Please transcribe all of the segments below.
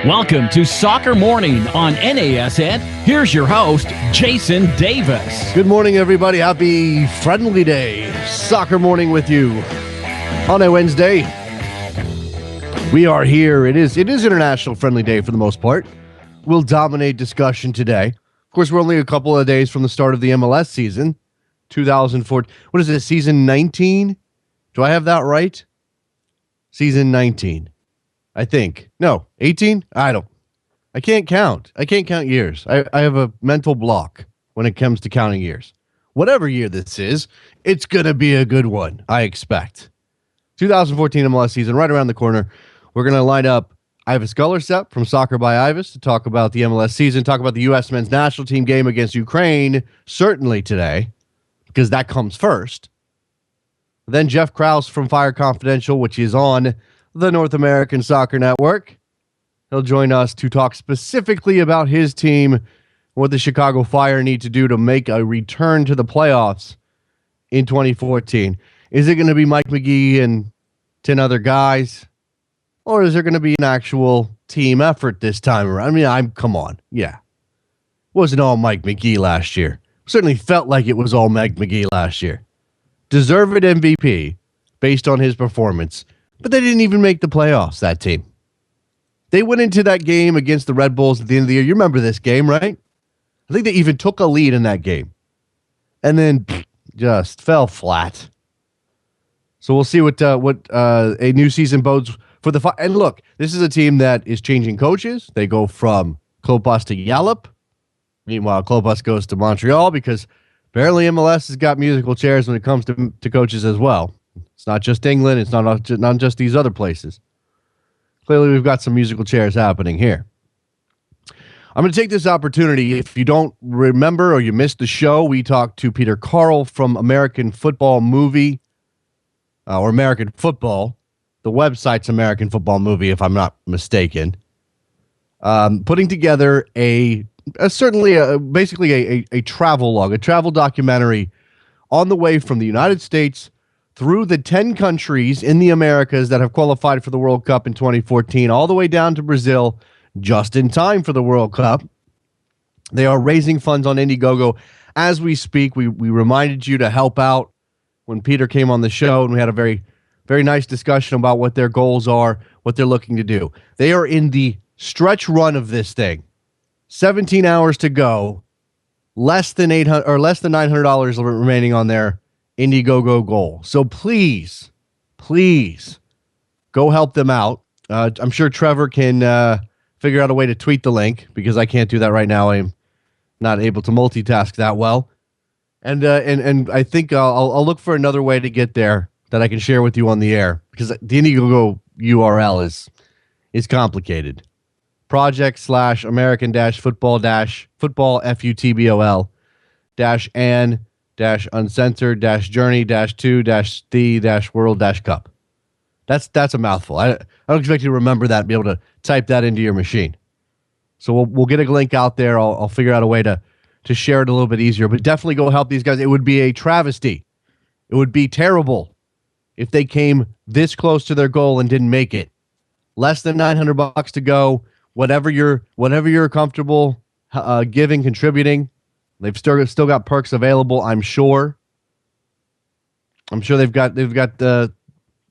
Welcome to Soccer Morning on NASN. Here's your host, Jason Davis. Good morning, everybody. Happy Friendly Day. Soccer Morning with you on a Wednesday. We are here. It is International Friendly Day for the most part. We'll dominate discussion today. Of course, we're only a couple of days from the start of the MLS season, 2004. What is it, season 19? Do I have that right? Season 19. I think. No, 18? I can't count. I can't count years. I have a mental block when it comes to counting years. Whatever year this is, it's going to be a good one, I expect. 2014 MLS season right around the corner. We're going to line up Ivis Gullerstedt from Soccer by Ivis to talk about the MLS season, talk about the U.S. men's national team game against Ukraine, certainly today, because that comes first. Then Jeff Krause from Fire Confidential, which is on the North American Soccer Network. He'll join us to talk specifically about his team, what the Chicago Fire need to do to make a return to the playoffs in 2014. Is it going to be Mike Magee and 10 other guys? Or is there going to be an actual team effort this time around? I mean, come on. Yeah. It wasn't all Mike Magee last year. Certainly felt like it was all Mike Magee last year. Deserved MVP based on his performance. But they didn't even make the playoffs, that team. They went into that game against the Red Bulls at the end of the year. You remember this game, right? I think they even took a lead in that game. And then just fell flat. So we'll see what a new season bodes for the Fire. And look, this is a team that is changing coaches. They go from Klopas to Yallop. Meanwhile, Klopas goes to Montreal because apparently MLS has got musical chairs when it comes to coaches as well. It's not just England. It's not just these other places. Clearly, we've got some musical chairs happening here. I'm going to take this opportunity. If you don't remember or you missed the show, we talked to Peter Carl from American Football Movie, or American Football. The website's American Football Movie, if I'm not mistaken. Putting together basically a travel log, a travel documentary on the way from the United States through the 10 countries in the Americas that have qualified for the World Cup in 2014, all the way down to Brazil, just in time for the World Cup. They are raising funds on Indiegogo as we speak. We reminded you to help out when Peter came on the show, and we had a very, very nice discussion about what their goals are, what they're looking to do. They are in the stretch run of this thing. 17 hours to go, less than $900 remaining on their Indiegogo goal. So please go help them out. I'm sure Trevor can figure out a way to tweet the link because I can't do that right now. I'm not able to multitask that well. And I think I'll look for another way to get there that I can share with you on the air because the Indiegogo URL is complicated. Project/American-Football FUTBOL -Uncensored-Journey-to-the-World-Cup. That's a mouthful. I don't expect you to remember that and be able to type that into your machine. So we'll get a link out there. I'll figure out a way to share it a little bit easier. But definitely go help these guys. It would be a travesty. It would be terrible if they came this close to their goal and didn't make it. Less than $900 to go. Whatever you're comfortable giving, contributing. They've still got perks available, I'm sure. They've got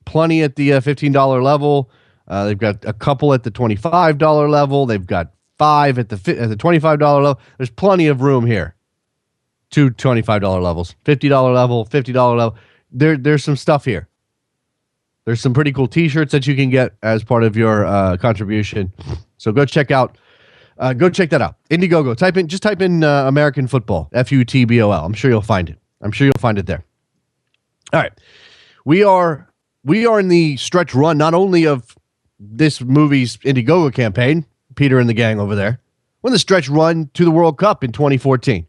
plenty at the $15 level. They've got a couple at the $25 level. They've got 5 at the $25 level. There's plenty of room here. 2 $25 levels, $50 level, $50 level. There's some stuff here. There's some pretty cool T-shirts that you can get as part of your contribution. So go check that out. Indiegogo. Just type in American Football, FUTBOL. I'm sure you'll find it. There. All right. We are in the stretch run, not only of this movie's Indiegogo campaign, Peter and the gang over there. We're in the stretch run to the World Cup in 2014.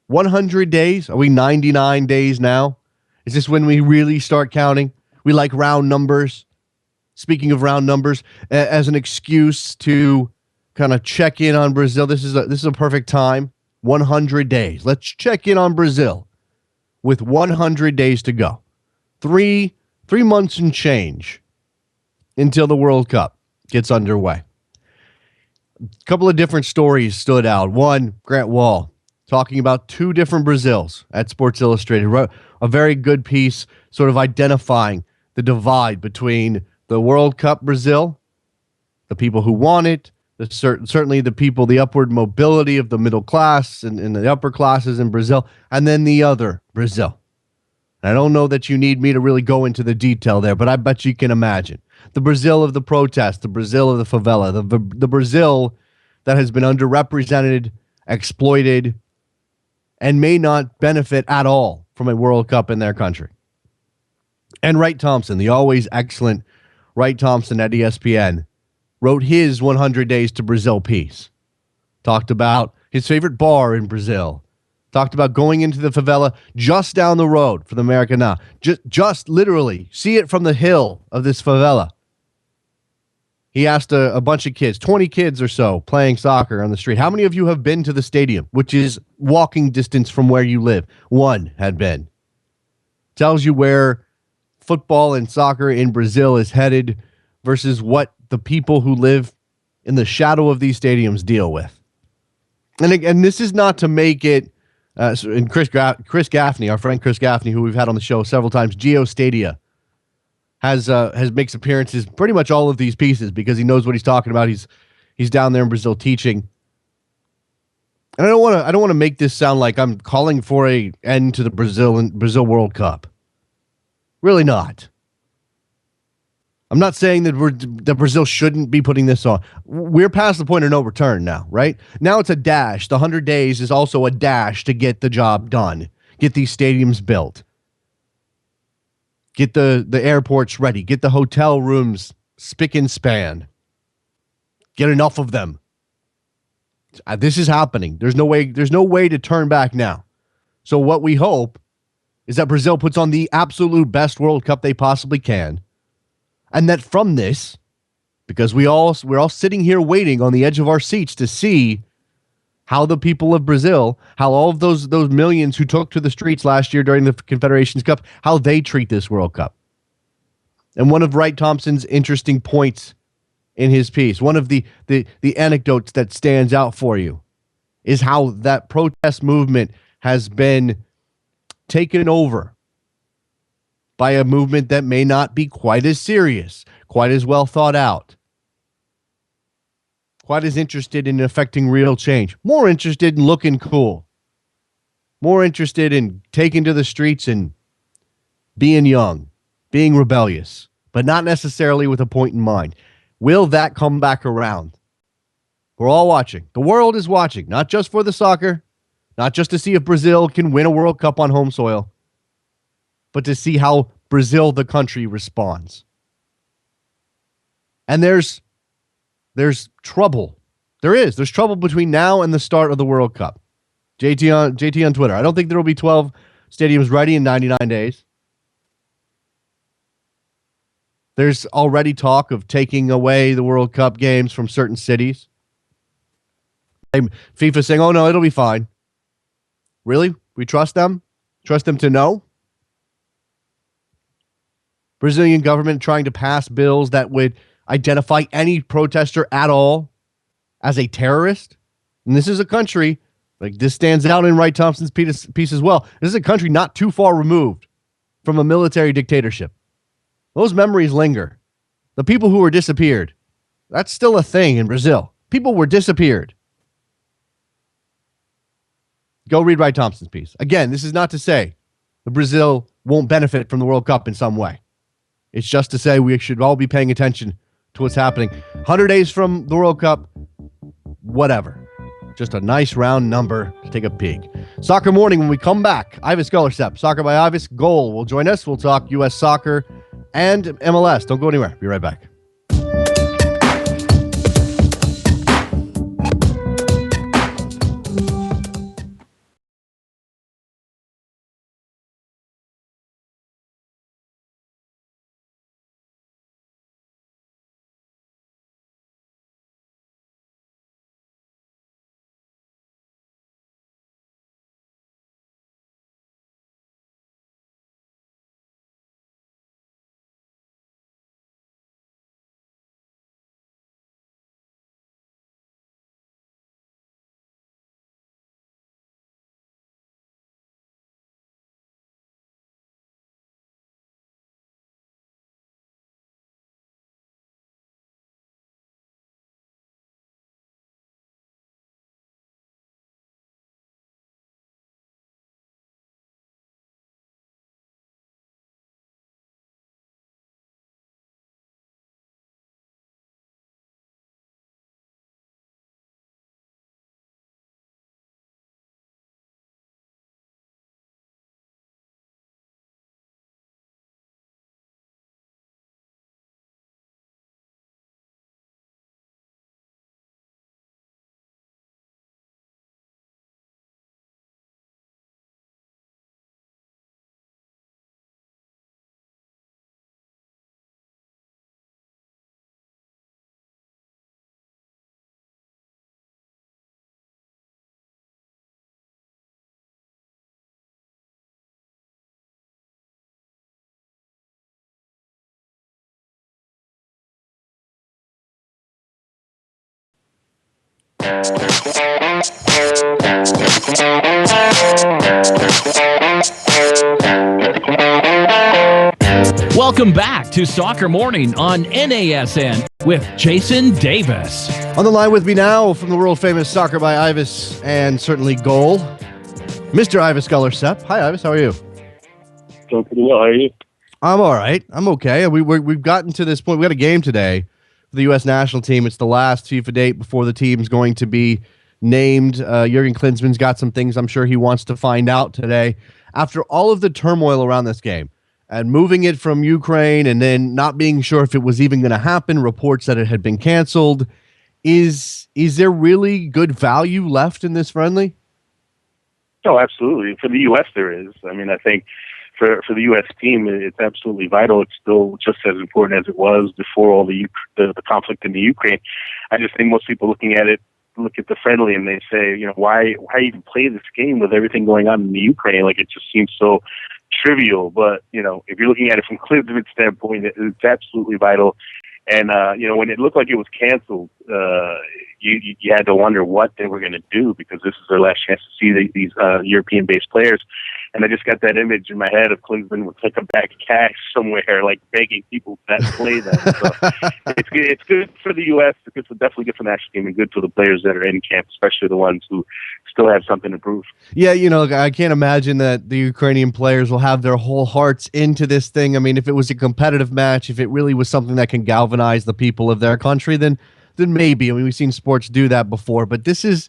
100 days. Are we 99 days now? Is this when we really start counting? We like round numbers. Speaking of round numbers, as an excuse to kind of check in on Brazil. This is a perfect time. 100 days. Let's check in on Brazil with 100 days to go. Three months and change until the World Cup gets underway. A couple of different stories stood out. One, Grant Wall talking about two different Brazils at Sports Illustrated. Wrote a very good piece sort of identifying the divide between the World Cup Brazil, the people who want it, certainly the people, the upward mobility of the middle class and the upper classes in Brazil, and then the other Brazil. I don't know that you need me to really go into the detail there, but I bet you can imagine. The Brazil of the protest, the Brazil of the favela, the Brazil that has been underrepresented, exploited, and may not benefit at all from a World Cup in their country. And Wright Thompson, the always excellent Wright Thompson at ESPN, wrote his 100 Days to Brazil piece. Talked about his favorite bar in Brazil. Talked about going into the favela just down the road from the Maracanã. Just literally see it from the hill of this favela. He asked a bunch of kids, 20 kids or so, playing soccer on the street, how many of you have been to the stadium, which is walking distance from where you live? One had been. Tells you where football and soccer in Brazil is headed versus what the people who live in the shadow of these stadiums deal with. And this is not to make it, and Chris Gaffney, our friend Chris Gaffney, who we've had on the show several times, GeoStadia, has makes appearances pretty much all of these pieces because he knows what he's talking about. He's down there in Brazil teaching. And I don't want to make this sound like I'm calling for a end to the Brazil World Cup. Really not. I'm not saying that Brazil shouldn't be putting this on. We're past the point of no return now, right? Now it's a dash. The 100 days is also a dash to get the job done. Get these stadiums built. Get the airports ready. Get the hotel rooms spick and span. Get enough of them. This is happening. There's no way to turn back now. So what we hope is that Brazil puts on the absolute best World Cup they possibly can. And that from this, because we're all sitting here waiting on the edge of our seats to see how the people of Brazil, how all of those millions who took to the streets last year during the Confederations Cup, how they treat this World Cup. And one of Wright Thompson's interesting points in his piece, one of the anecdotes that stands out for you, is how that protest movement has been taken over by a movement that may not be quite as serious, quite as well thought out, quite as interested in affecting real change, more interested in looking cool, more interested in taking to the streets and being young, being rebellious, but not necessarily with a point in mind. Will that come back around? We're all watching. The world is watching, not just for the soccer, not just to see if Brazil can win a World Cup on home soil, but to see how Brazil, the country, responds. And there's trouble. There's trouble between now and the start of the World Cup. JT on Twitter. I don't think there will be 12 stadiums ready in 99 days. There's already talk of taking away the World Cup games from certain cities. FIFA saying, oh no, it'll be fine. Really? We trust them? Trust them to know? Brazilian government trying to pass bills that would identify any protester at all as a terrorist. And this is a country, like this stands out in Wright Thompson's piece as well. This is a country not too far removed from a military dictatorship. Those memories linger. The people who were disappeared, that's still a thing in Brazil. People were disappeared. Go read Wright Thompson's piece. Again, this is not to say that Brazil won't benefit from the World Cup in some way. It's just to say we should all be paying attention to what's happening. 100 days from the World Cup, whatever. Just a nice round number to take a peek. Soccer Morning, when we come back, Ivis Gullerstep, Soccer by Ivis. Goal will join us. We'll talk U.S. soccer and MLS. Don't go anywhere. Be right back. Welcome back to Soccer Morning on NASN with Jason Davis. On the line with me now from the world-famous Soccer by Ives and certainly Goal, Mr. Ives Gullersepp. Hi, Ives. How are you? Doing pretty well. How are you? I'm all right. I'm okay. We've gotten to this point. We got a game today for the U.S. national team. It's the last FIFA date before the team's going to be named. Jurgen Klinsmann's got some things I'm sure he wants to find out today. After all of the turmoil around this game and moving it from Ukraine and then not being sure if it was even going to happen, reports that it had been canceled, is there really good value left in this friendly? Oh, absolutely. For the U.S., there is. I mean, I think for the U.S. team, it's absolutely vital. It's still just as important as it was before all the conflict in the Ukraine. I just think most people look at the friendly and they say, why even play this game with everything going on in the Ukraine? Like, it just seems so trivial. But, if you're looking at it from Klinsmann's standpoint, it's absolutely vital. And, when it looked like it was canceled, you had to wonder what they were going to do, because this is their last chance to see these European-based players. And I just got that image in my head of Klinsmann with like a bag of cash somewhere, like begging people to play them. So it's good for the U.S. It's definitely good for the national team and good for the players that are in camp, especially the ones who still have something to prove. Yeah, I can't imagine that the Ukrainian players will have their whole hearts into this thing. I mean, if it was a competitive match, if it really was something that can galvanize the people of their country, then maybe. I mean, we've seen sports do that before, but this is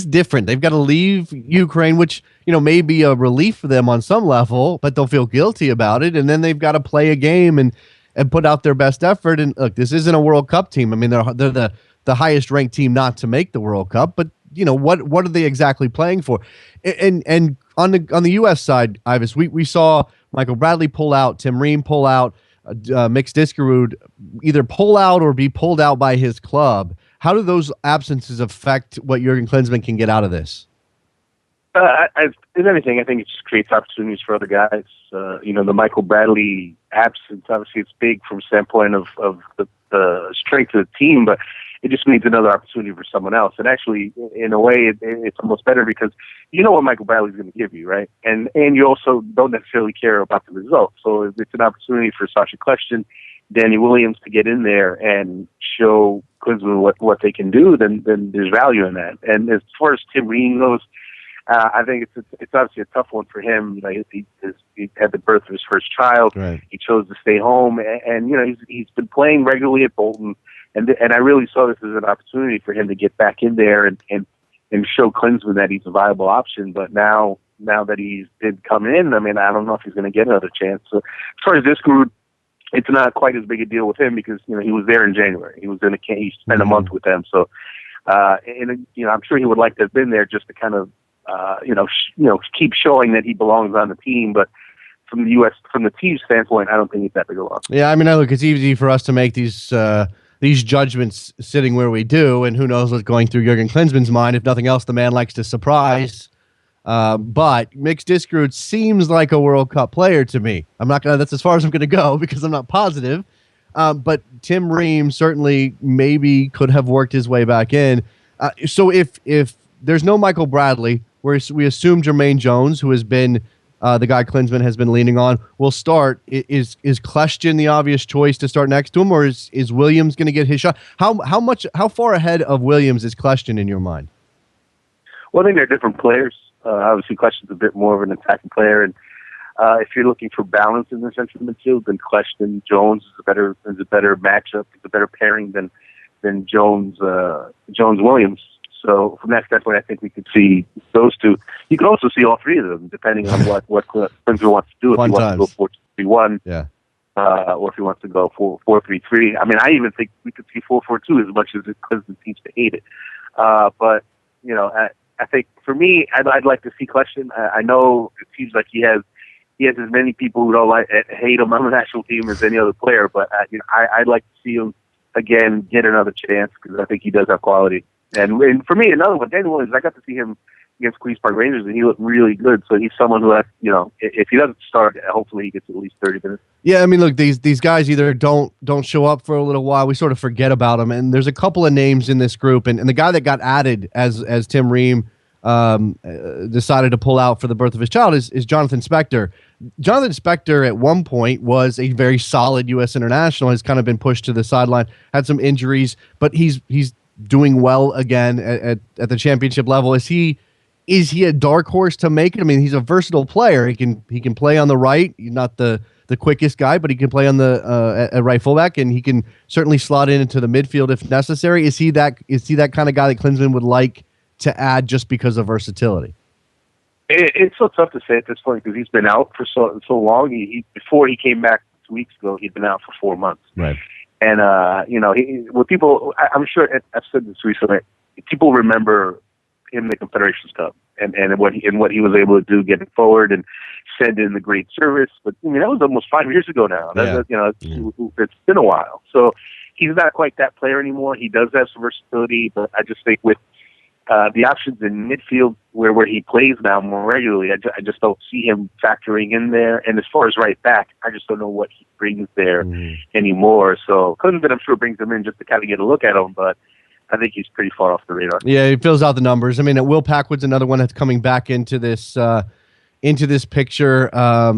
different. They've got to leave Ukraine, which, may be a relief for them on some level, but they'll feel guilty about it. And then they've got to play a game and put out their best effort. And look, this isn't a World Cup team. I mean, they're the highest ranked team not to make the World Cup, but what are they exactly playing for? And on the U.S. side, Ives, we saw Michael Bradley pull out, Tim Ream pull out, Mix Diskerud either pull out or be pulled out by his club. How do those absences affect what Jurgen Klinsmann can get out of this? As anything, I think it just creates opportunities for other guys. The Michael Bradley absence, obviously it's big from standpoint of the strength of the team, but it just means another opportunity for someone else. And actually, in a way, it's almost better because you know what Michael Bradley's going to give you, right? And you also don't necessarily care about the result. So if it's an opportunity for Sacha Kljestan, Danny Williams to get in there and show Klinsmann what they can do, then there's value in that. And as far as Tim Ream goes, I think it's obviously a tough one for him. He had the birth of his first child. Right. He chose to stay home, and he's been playing regularly at Bolton. And I really saw this as an opportunity for him to get back in there and show Klinsmann that he's a viable option. But now that he's did come in, I mean, I don't know if he's going to get another chance. So as far as this group, it's not quite as big a deal with him because he was there in January. He was in he spent a month with them. So I'm sure he would like to have been there just to kind of keep showing that he belongs on the team. But from the team's standpoint, I don't think it's that big a loss. Yeah, I mean, look, it's easy for us to make these judgments sitting where we do, and who knows what's going through Jurgen Klinsmann's mind. If nothing else, the man likes to surprise. But Mix Diskerud seems like a World Cup player to me. That's as far as I'm gonna go because I'm not positive. But Tim Ream certainly maybe could have worked his way back in. So if there's no Michael Bradley, we assume Jermaine Jones, who has been the guy Klinsmann has been leaning on, will start. Is Kljestan the obvious choice to start next to him, or is Williams going to get his shot? How far ahead of Williams is Kljestan in your mind? Well, I think they're different players. Obviously, Kljestan's a bit more of an attacking player, and if you're looking for balance in the central midfield, then Kljestan Jones is a better matchup. It's a better pairing than Jones Williams. So from that standpoint, I think we could see those two. You could also see all three of them, depending on what Klinsmann wants to do. If he wants to go 4-3-1, or if he wants to go 4-3-3. I mean, I even think we could see 4-4-2 as much as Klinsmann seems to hate it. But I think for me, I'd like to see Kljestan. I know it seems like he has as many people who don't hate him on the national team as any other player, but I'd like to see him again get another chance because I think he does have quality. And for me, another one, Danny Williams, I got to see him against Queens Park Rangers, and he looked really good. So he's someone who has, if he doesn't start, hopefully he gets at least 30 minutes. Yeah, I mean, look, these guys either don't show up for a little while. We sort of forget about them, and there's a couple of names in this group, and the guy that got added as Tim Ream decided to pull out for the birth of his child is Jonathan Spector. Jonathan Spector at one point was a very solid U.S. international. Has kind of been pushed to the sideline, had some injuries, but he's doing well again at the championship level. Is he a dark horse to make it? I mean, he's a versatile player. He can play on the right. He's not the quickest guy, but he can play on the at right fullback, and he can certainly slot into the midfield if necessary. Is he that kind of guy that Klinsmann would like to add just because of versatility? It's so tough to say at this point because he's been out for so long. Before he came back 2 weeks ago, he'd been out for 4 months. Right. And I'm sure I've said this recently. People remember him in the Confederations Cup and what he was able to do getting forward and send in the great service. But I mean, that was almost 5 years ago now. It's been a while. So he's not quite that player anymore. He does have some versatility, but I just think with the options in midfield where he plays now more regularly, I just don't see him factoring in there. And as far as right back, I just don't know what he brings there anymore. So Klinsmann, I'm sure, brings him in just to kind of get a look at him, but I think he's pretty far off the radar. Yeah, he fills out the numbers. I mean, Will Packwood's another one that's coming back into this picture.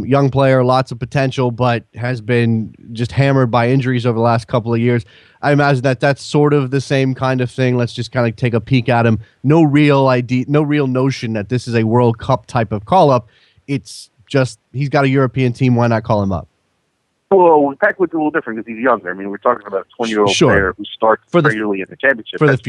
Young player, lots of potential, but has been just hammered by injuries over the last couple of years. I imagine that's sort of the same kind of thing. Let's just kind of take a peek at him. No real notion that this is a World Cup type of call-up. It's just he's got a European team. Why not call him up? Well, Packwood's a little different because he's younger. I mean, we're talking about a 20-year-old player who starts regularly in the championship. That's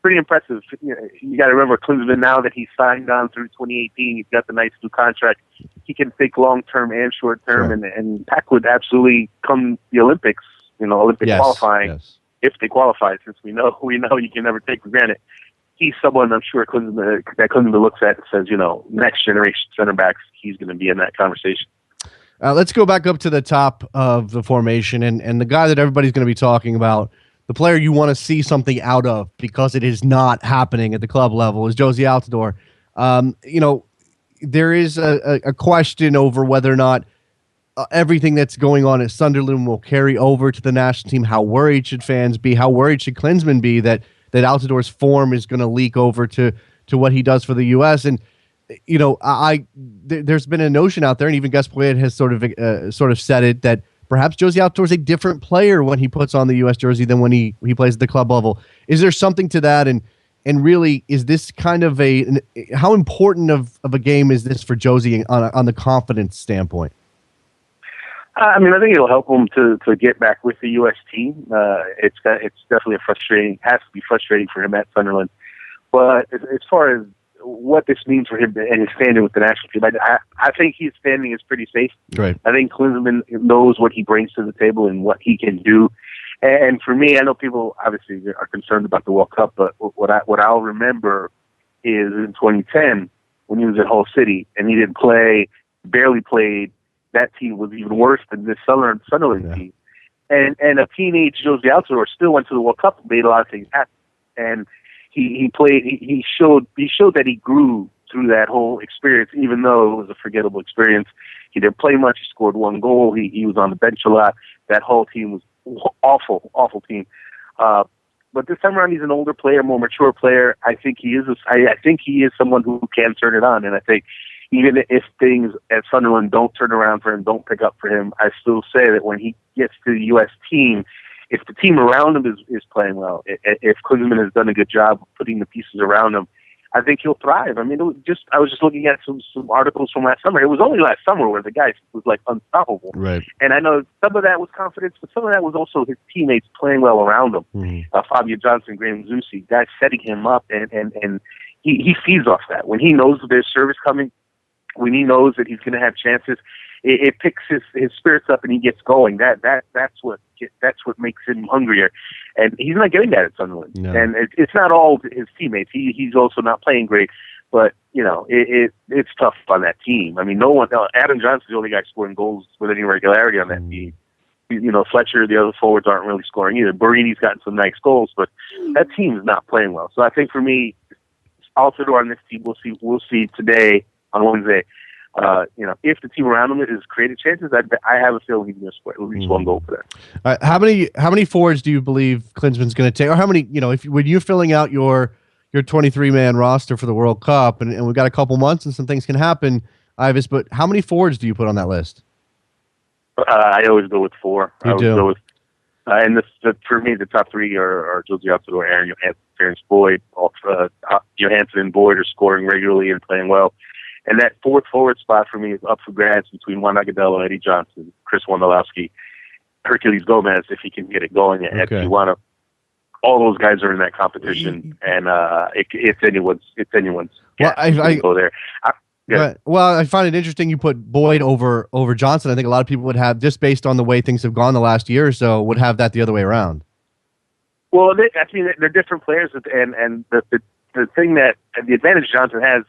pretty impressive. You got to remember Klinsmann, now that he's signed on through 2018, he's got the nice new contract. He can think long-term and short-term, and Packwood absolutely come the Olympics, Olympic qualifying, if they qualify, since we know you can never take for granted. He's someone I'm sure Klinsmann looks at and says, next generation center backs, he's going to be in that conversation. Let's go back up to the top of the formation, and the guy that everybody's going to be talking about, the player you want to see something out of because it is not happening at the club level, is Jozy Altidore. There is a question over whether or not everything that's going on at Sunderland will carry over to the national team. How worried should fans be? How worried should Klinsmann be that Altidore's form is going to leak over to what he does for the U.S.? And there's been a notion out there, and even Gus Poyet has sort of said it, that perhaps Jozy Altidore is a different player when he puts on the U.S. jersey than when he plays at the club level. Is there something to that? And really, is this kind of how important of a game is this for Jozy on the confidence standpoint? I mean, I think it'll help him to get back with the U.S. team. It's definitely has to be frustrating for him at Sunderland. But as far as what this means for him and his standing with the national team, I think his standing is pretty safe. Right. I think Klinsmann knows what he brings to the table and what he can do. And for me, I know people obviously are concerned about the World Cup, but what I'll remember is in 2010 when he was at Hull City and he didn't play, barely played. That team was even worse than this Sunderland team. And a teenage Jozy Altidore still went to the World Cup and made a lot of things happen. And he played. He showed that he grew through that whole experience, even though it was a forgettable experience. He didn't play much. He scored one goal. He was on the bench a lot. That whole team was awful team. But this time around, he's an older player, more mature player. I think he is. I think he is someone who can turn it on. And I think even if things at Sunderland don't turn around for him, don't pick up for him, I still say that when he gets to the U.S. team, if the team around him is playing well, if Klinsmann has done a good job of putting the pieces around him, I think he'll thrive. I mean, I was just looking at some articles from last summer. It was only last summer where the guy was like unstoppable. Right. And I know some of that was confidence, but some of that was also his teammates playing well around him. Mm-hmm. Fabio Johnson, Graham Zusi, guys setting him up, and he feeds off that. When he knows there's service coming, when he knows that he's going to have chances, it picks his spirits up and he gets going. That's what makes him hungrier, and he's not getting that at Sunderland. No. And it's not all his teammates. He's also not playing great, but it's tough on that team. I mean, no one. Adam Johnson's the only guy scoring goals with any regularity on that team. Fletcher, the other forwards aren't really scoring either. Barini's gotten some nice goals, but that team is not playing well. So I think for me, Altidore on this team, we'll see today on Wednesday. If the team around him is created chances, I have a feeling he's going to score at least one goal for them. How many forwards do you believe Klinsmann's going to take, or how many? When you're filling out your 23-man roster for the World Cup, and we've got a couple months and some things can happen, Ives, but how many forwards do you put on that list? I always go with 4. You do. Go with, for me, the top 3 are Josie Altidore, Aaron Johansson, Terrence Boyd. Johansson and Boyd are scoring regularly and playing well. And that 4th forward spot for me is up for grabs between Juan Agudelo, Eddie Johnson, Chris Wondolowski, Herculez Gomez, if he can get it going at Tijuana. All those guys are in that competition, and it's anyone's. Well, I go there. Well, I find it interesting you put Boyd over Johnson. I think a lot of people would have, just based on the way things have gone the last year or so, would have that the other way around. Well, they're different players, and the thing that the advantage Johnson has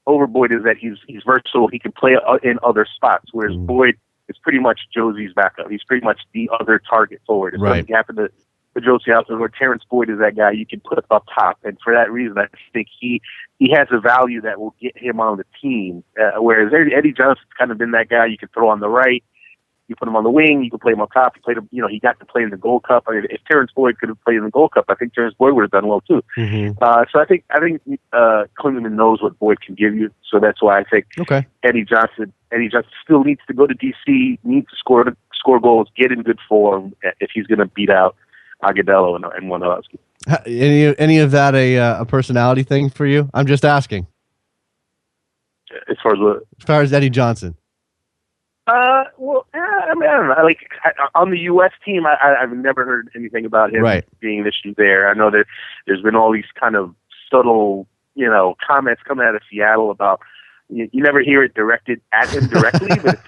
over Boyd is that he's versatile. He can play in other spots, whereas Boyd is pretty much Josie's backup. He's pretty much the other target forward. If something happened to Josie Altidore, where Terrence Boyd is that guy you can put up top, and for that reason, I think he has a value that will get him on the team. Whereas Eddie Johnson's kind of been that guy you can throw on the right. You put him on the wing. You can play him up top. You played him. He got to play in the Gold Cup. I mean, if Terrence Boyd could have played in the Gold Cup, I think Terrence Boyd would have done well too. So I think Klinsmann knows what Boyd can give you. So that's why I think Eddie Johnson still needs to go to DC, needs to score goals, get in good form if he's going to beat out Agudelo and Wondolowski. Any of that a personality thing for you? I'm just asking. As far as what? As far as Eddie Johnson. I don't know. On the U.S. team, I've never heard anything about him being an issue there. I know that there's been all these kind of subtle, comments coming out of Seattle about. You never hear it directed at him directly, but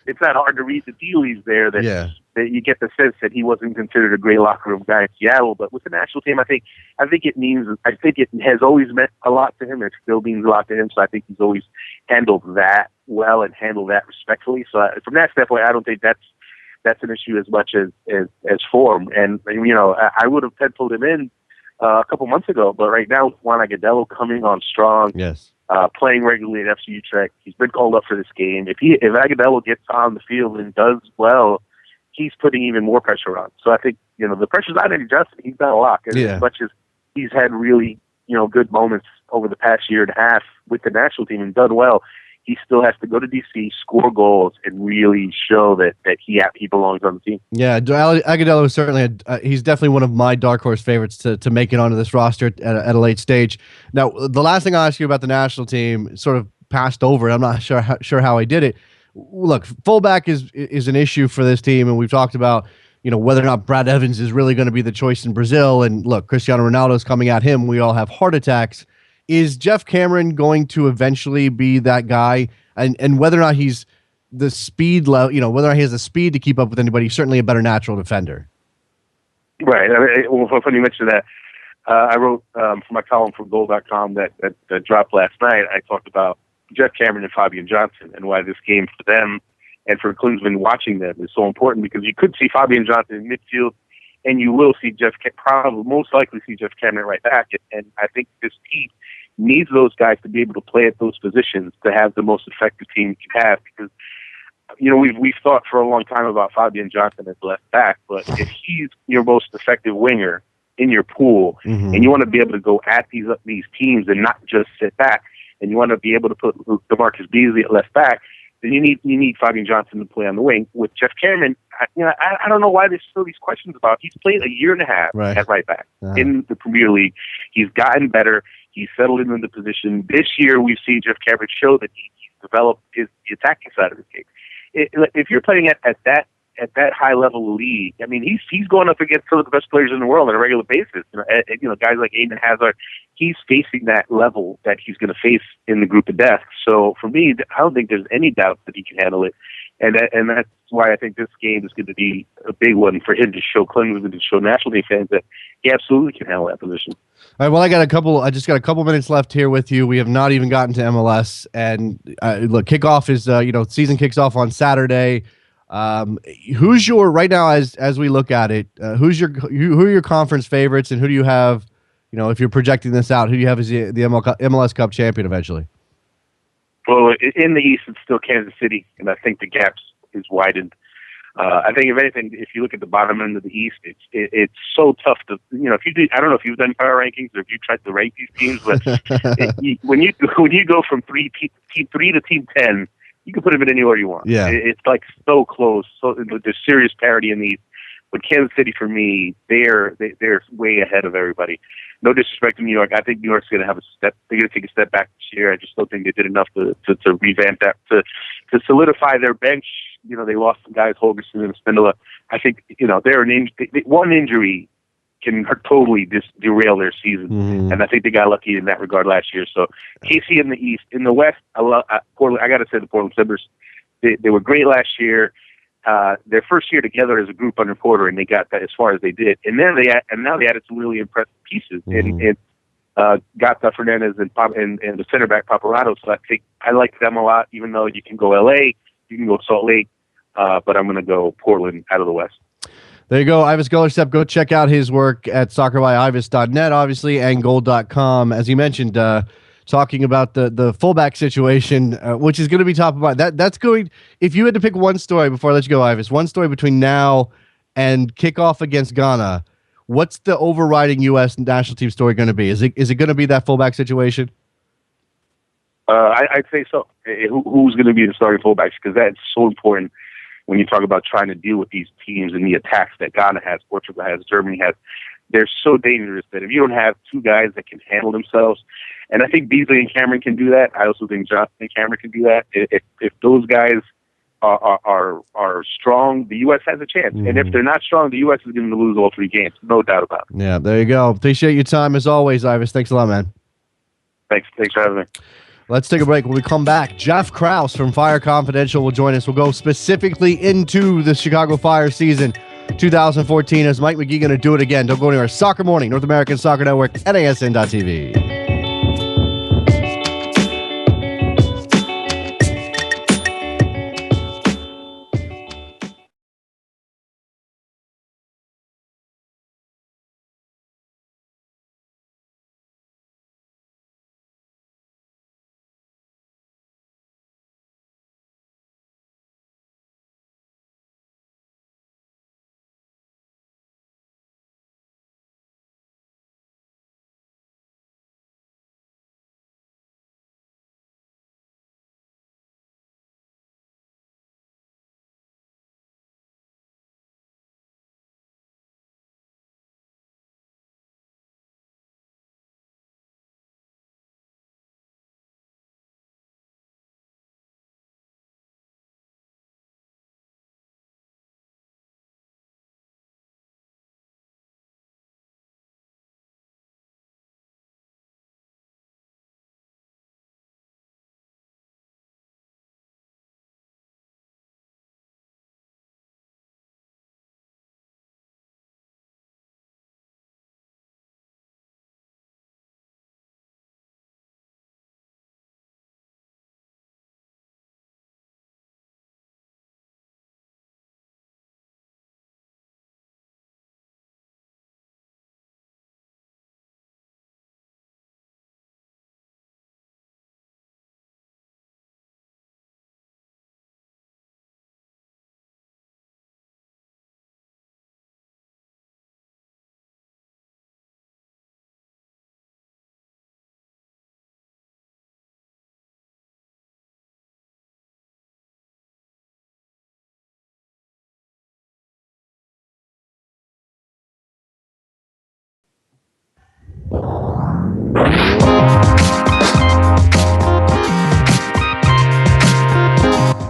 it's not hard to read the tea leaves there. That you get the sense that he wasn't considered a great locker room guy in Seattle. But with the national team, I think it has always meant a lot to him. It still means a lot to him. So I think he's always handled that well and handled that respectfully. So from that standpoint, I don't think that's an issue as much as form. And I would have penciled him in a couple months ago, but right now Juan Agudelo coming on strong. Yes. Playing regularly at FC Utrecht. He's been called up for this game. If Agudelo gets on the field and does well, he's putting even more pressure on. So I think, the pressure's on Eddie Johnson. He's done a lot. As much as he's had really, good moments over the past year and a half with the national team and done well, he still has to go to DC, score goals, and really show that he belongs on the team. Yeah, Agudelo is certainly he's definitely one of my dark horse favorites to make it onto this roster at a late stage. Now, the last thing I'll ask you about the national team sort of passed over. I'm not sure how I did it. Look, fullback is an issue for this team, and we've talked about whether or not Brad Evans is really going to be the choice in Brazil. And look, Cristiano Ronaldo's coming at him. We all have heart attacks. Is Jeff Cameron going to eventually be that guy? And whether or not he's the speed level, whether or not he has the speed to keep up with anybody, he's certainly a better natural defender. Right. Funny you mentioned that. I wrote for my column for Goal.com that dropped last night. I talked about Jeff Cameron and Fabian Johnson and why this game for them and for Klinsmann watching them is so important, because you could see Fabian Johnson in midfield, and you will see most likely see Jeff Cameron right back. And I think this team needs those guys to be able to play at those positions to have the most effective team you can have, because we've thought for a long time about Fabian Johnson as left back, but if he's your most effective winger in your pool, and you want to be able to go at these teams and not just sit back, and you want to be able to put DeMarcus Beasley at left back, then you need Fabian Johnson to play on the wing. With Jeff Cameron, I don't know why there's still these questions about. He's played a year and a half at right back in the Premier League. He's gotten better. He's settled into the position. This year, we've seen Jeff Cameron show that he's developed the attacking side of his game. If you're playing at that high level league, I mean, he's going up against some of the best players in the world on a regular basis. Guys like Eden Hazard, he's facing that level that he's going to face in the group of death. So for me, I don't think there's any doubt that he can handle it. And that's why I think this game is going to be a big one for him to show Klinsmann, to show national team fans that he absolutely can handle that position. All right. Well, I just got a couple minutes left here with you. We have not even gotten to MLS, and look, kickoff is season kicks off on Saturday. Who's your right now as we look at it? Who are your conference favorites, and who do you have if you're projecting this out, who do you have as the MLS Cup champion eventually? Well, in the East, it's still Kansas City, and I think the gap is widened. I think if anything, if you look at the bottom end of the East, it's so tough to if you do. I don't know if you've done power rankings or if you tried to rank these teams, but when you go from team 3 to team 10, you can put them in anywhere you want. Yeah, it's like so close. So there's serious parity in these. But Kansas City, for me, they're way ahead of everybody. No disrespect to New York. I think New York's going to have a step. They're going to take a step back this year. I just don't think they did enough to revamp that, to solidify their bench. They lost some guys, Holgerson and Spindola. I think they're one injury can totally derail their season, and I think they got lucky in that regard last year. So KC in the East, in the West, I love Portland. I got to say the Portland Timbers. They were great last year. Their first year together as a group under Porter, and they got that as far as they did. And then now they added some really impressive pieces, and got the Fernandez and the center back Paparazzo. So I like them a lot. Even though you can go LA, you can go Salt Lake, but I'm going to go Portland out of the West. There you go, Ives Gullerstedt. Go check out his work at soccerbyIves.net, obviously, and gold.com. As you mentioned, talking about the fullback situation, which is going to be top of mind. That's going. If you had to pick one story before I let you go, Ives, one story between now and kickoff against Ghana, what's the overriding U.S. national team story going to be? Is it going to be that fullback situation? I'd say so. Who's going to be the starting fullbacks? Because that's so important when you talk about trying to deal with these teams and the attacks that Ghana has, Portugal has, Germany has. They're so dangerous that if you don't have two guys that can handle themselves, and I think Beasley and Cameron can do that. I also think Johnson and Cameron can do that. If those guys are strong, the U.S. has a chance. And if they're not strong, the U.S. is going to lose all three games. No doubt about it. Yeah, there you go. Appreciate your time as always, Ives. Thanks a lot, man. Thanks for having me. Let's take a break. When we come back, Jeff Krause from Fire Confidential will join us. We'll go specifically into the Chicago Fire season 2014. Is Mike McGee going to do it again? Don't go anywhere. Soccer Morning, North American Soccer Network, NASN.TV.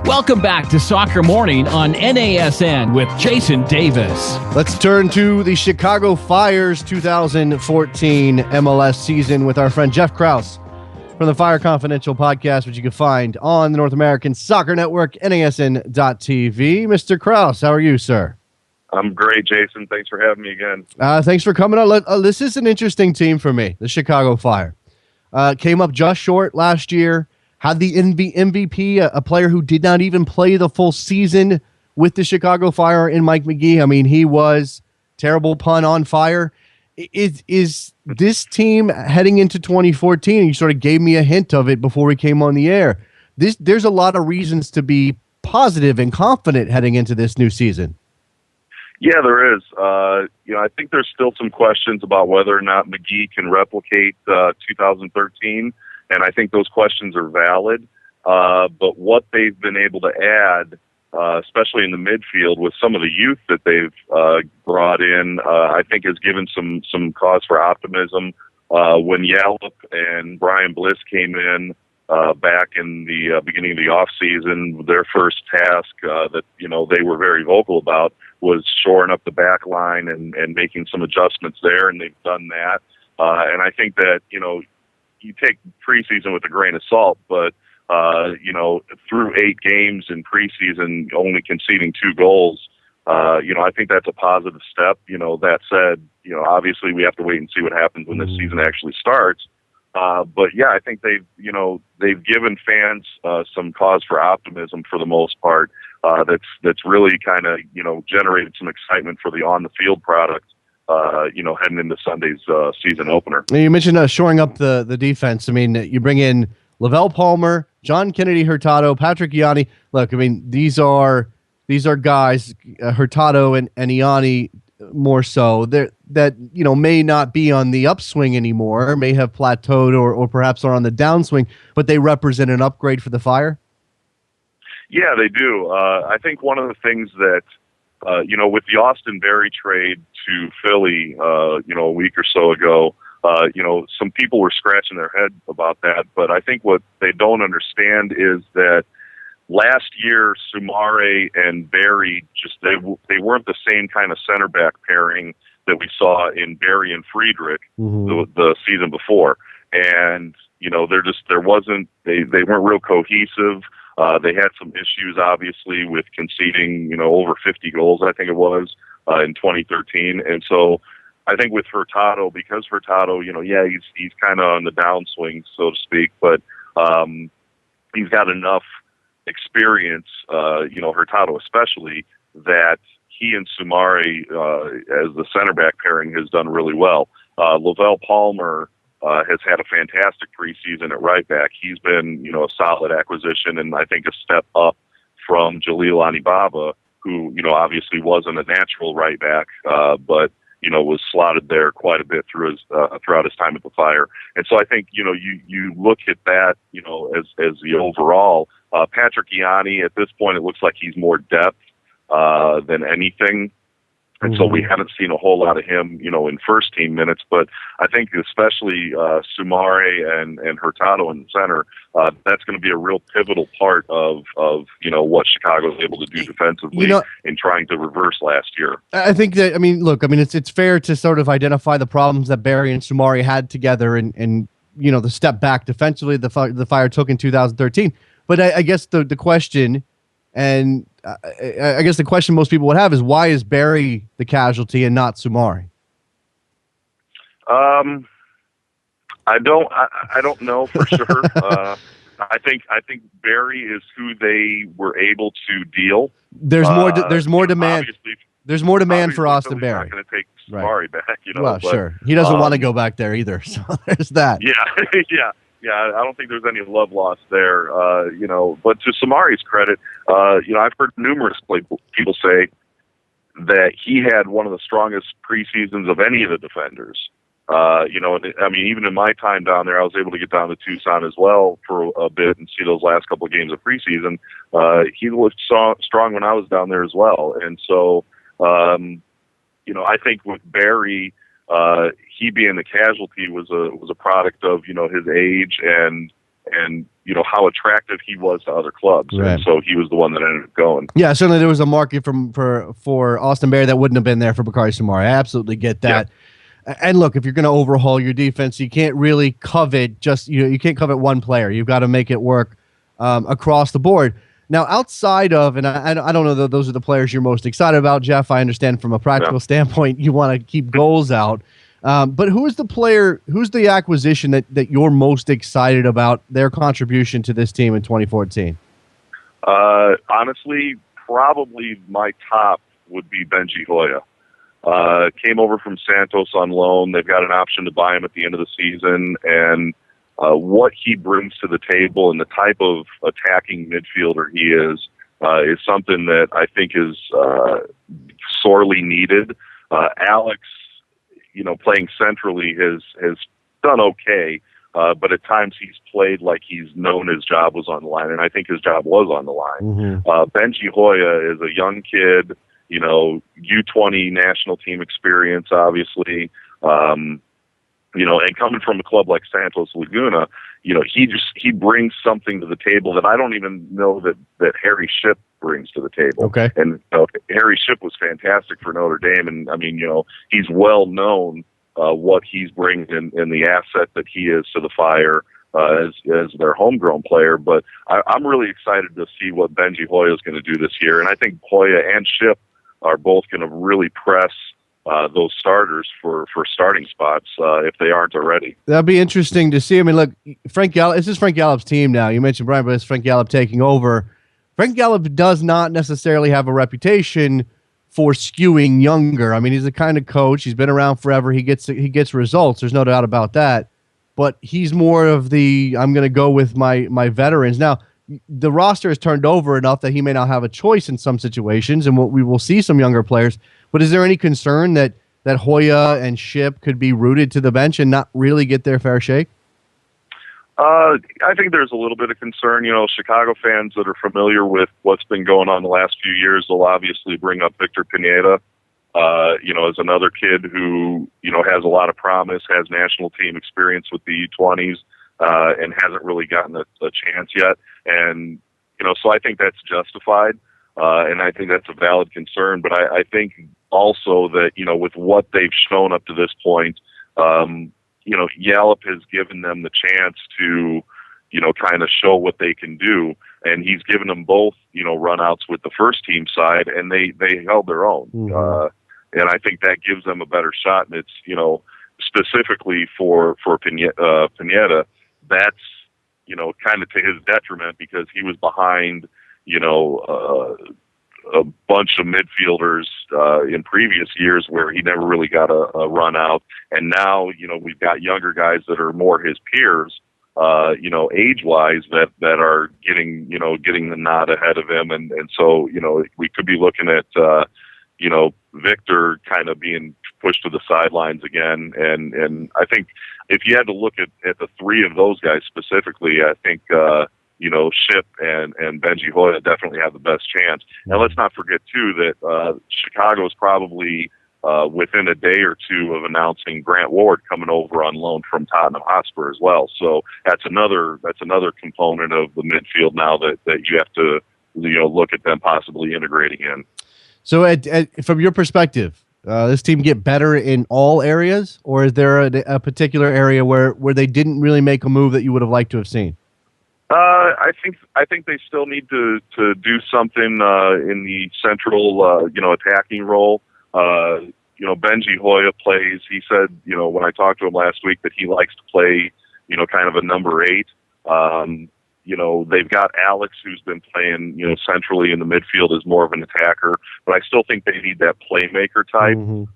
Welcome back to Soccer Morning on NASN with Jason Davis. Let's turn to the Chicago Fire's 2014 MLS season with our friend Jeff Krause from the Fire Confidential podcast, which you can find on the North American Soccer Network, NASN.TV. Mr. Krause, how are you, sir? I'm great, Jason. Thanks for having me again. Thanks for coming on. This is an interesting team for me, the Chicago Fire. Came up just short last year. Had the MVP, a player who did not even play the full season with the Chicago Fire in Mike McGee. I mean, he was, terrible pun, on fire. Is this team heading into 2014? And you sort of gave me a hint of it before we came on the air. There's a lot of reasons to be positive and confident heading into this new season. Yeah, there is. I think there's still some questions about whether or not McGee can replicate 2013, and I think those questions are valid. But what they've been able to add, especially in the midfield with some of the youth that they've brought in, I think has given some cause for optimism. When Yallop and Brian Bliss came in back in the beginning of the off season, their first task that they were very vocal about was shoring up the back line and making some adjustments there, and they've done that. And I think that you take preseason with a grain of salt, but through 8 games in preseason, only conceding 2 goals, I think that's a positive step. That said, obviously we have to wait and see what happens when this season actually starts. But yeah, I think they've given fans some cause for optimism for the most part. That's really kind of generated some excitement for the on the field product. Heading into Sunday's season opener. You mentioned shoring up the defense. I mean, you bring in Lavelle Palmer, John Kennedy Hurtado, Patrick Ianni. Look, I mean, these are guys, Hurtado and Ianni more so, that may not be on the upswing anymore, may have plateaued or perhaps are on the downswing, but they represent an upgrade for the Fire? Yeah, they do. I think one of the things that, with the Austin Berry trade to Philly, a week or so ago, some people were scratching their head about that, but I think what they don't understand is that last year, Soumare and Berry they weren't the same kind of center back pairing that we saw in Berry and Friedrich the season before, and they weren't real cohesive. They had some issues, obviously, with conceding over 50 goals, I think it was, in 2013, and so I think with Hurtado, because Hurtado, he's kind of on the downswing, so to speak, but he's got enough experience, Hurtado especially, that he and Soumare as the center back pairing has done really well. Lavelle Palmer has had a fantastic preseason at right back. He's been, a solid acquisition, and I think a step up from Jalil Anibaba, who, obviously wasn't a natural right back, but was slotted there quite a bit throughout his time at the Fire. And so I think, you look at that, as the overall, Patrick Ianni, at this point, it looks like he's more depth than anything. And so we haven't seen a whole lot of him, in first team minutes, but I think especially Soumare and Hurtado in the center, that's going to be a real pivotal part of what Chicago was able to do defensively in trying to reverse last year. I think that, it's fair to sort of identify the problems that Berry and Soumare had together and the step back defensively the Fire took in 2013. But I guess the question, and I guess the question most people would have is, why is Berry the casualty and not Soumare? I don't know for sure. I think Berry is who they were able to deal. There's more demand. There's more demand for Austin Berry. Not going to take Soumare back, Well, sure. He doesn't want to go back there either. So there's that. Yeah. Yeah, I don't think there's any love lost there, But to Soumare's credit, I've heard numerous people say that he had one of the strongest preseasons of any of the defenders. Even in my time down there, I was able to get down to Tucson as well for a bit and see those last couple of games of preseason. He looked strong when I was down there as well. And so, I think with Berry, he being the casualty was a product of his age and how attractive he was to other clubs, right. And so he was the one that ended up going. Yeah, certainly there was a market for Austin Berry that wouldn't have been there for Bakary Soumare. I absolutely get that. Yeah. And look, if you're going to overhaul your defense, you can't really covet you can't covet one player. You've got to make it work across the board. Now, outside of, and I don't know that those are the players you're most excited about, Jeff. I understand from a practical standpoint, you want to keep goals out. But who's the acquisition that you're most excited about their contribution to this team in 2014? Honestly, probably my top would be Benji Hoya. came over from Santos on loan. They've got an option to buy him at the end of the season, and what he brings to the table and the type of attacking midfielder he is something that I think is sorely needed. Alex, playing centrally has done okay, but at times he's played like he's known his job was on the line, and I think his job was on the line. Benji Hoya is a young kid, U20 national team experience, obviously, and coming from a club like Santos Laguna, he brings something to the table that I don't even know that Harry Shipp brings to the table. Okay. And Harry Shipp was fantastic for Notre Dame, and he's well known what he's bringing in the asset that he is to the Fire as their homegrown player. But I'm really excited to see what Benji Hoya is going to do this year, and I think Hoya and Shipp are both going to really press those starters for starting spots if they aren't already. That'd be interesting to see. I mean, look, Frank Gallup. This is Frank Gallup's team now. You mentioned Brian, but it's Frank Gallup taking over. Frank Gallup does not necessarily have a reputation for skewing younger. I mean, he's the kind of coach. He's been around forever. He gets results. There's no doubt about that. But he's more of the I'm going to go with my veterans. Now, the roster has turned over enough that he may not have a choice in some situations, and we will see some younger players. But is there any concern that Hoya and Shipp could be rooted to the bench and not really get their fair shake? I think there's a little bit of concern. Chicago fans that are familiar with what's been going on the last few years will obviously bring up Victor Pineda, as another kid who, has a lot of promise, has national team experience with the U20s, and hasn't really gotten a chance yet. And, so I think that's justified. And I think that's a valid concern. But I think also that, with what they've shown up to this point, Gallup has given them the chance to, kind of show what they can do. And he's given them both, run-outs with the first team side, and they held their own. And I think that gives them a better shot. And it's, specifically for Pineda, that's, kind of to his detriment because he was behind, a bunch of midfielders in previous years where he never really got a run out. And now, we've got younger guys that are more his peers, age-wise that are getting the nod ahead of him. And so, we could be looking at, Victor kind of being pushed to the sidelines again. And I think if you had to look at the three of those guys specifically, I think, Shipp and Benji Hoya definitely have the best chance. And let's not forget, too, that Chicago is probably within a day or two of announcing Grant Ward coming over on loan from Tottenham Hotspur as well. So that's another component of the midfield now that you have to look at them possibly integrating in. So from your perspective, this team get better in all areas, or is there a particular area where they didn't really make a move that you would have liked to have seen? I think they still need to do something in the central attacking role. Benji Hoya plays. He said when I talked to him last week that he likes to play kind of a number 8. They've got Alex who's been playing centrally in the midfield as more of an attacker, but I still think they need that playmaker type. And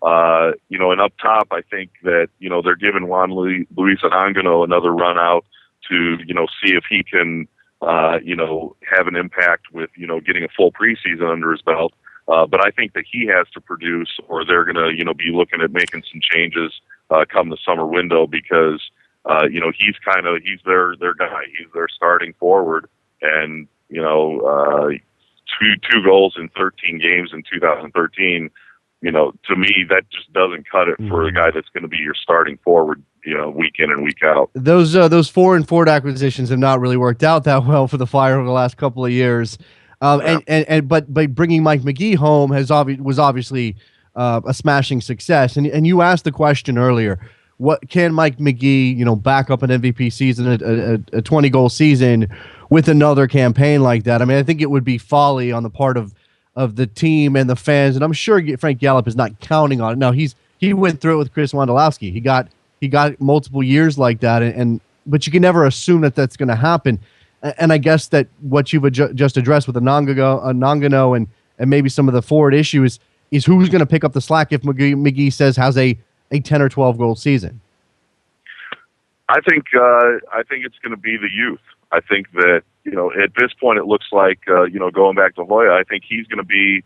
up top I think that they're giving Juan Luis Anangano another run out to see if he can have an impact with getting a full preseason under his belt. But I think that he has to produce, or they're going to be looking at making some changes come the summer window because he's their guy. He's their starting forward, and two goals in 13 games in 2013. To me, that just doesn't cut it for a guy that's going to be your starting forward, week in and week out. Those forward acquisitions have not really worked out that well for the Fire over the last couple of years. But bringing Mike Magee home was obviously a smashing success. And you asked the question earlier, what can Mike Magee, back up an MVP season, a 20-goal season with another campaign like that? I mean, I think it would be folly on the part of the team and the fans, and I'm sure Frank Gallup is not counting on it. Now, he went through it with Chris Wondolowski. He got multiple years like that, but you can never assume that that's going to happen. And I guess that what you've just addressed with Anangano and maybe some of the forward issues is who's going to pick up the slack if McGee says has a 10 or 12 goal season? I think it's going to be the youth. I think that, at this point it looks like, going back to Hoya, I think he's going to be,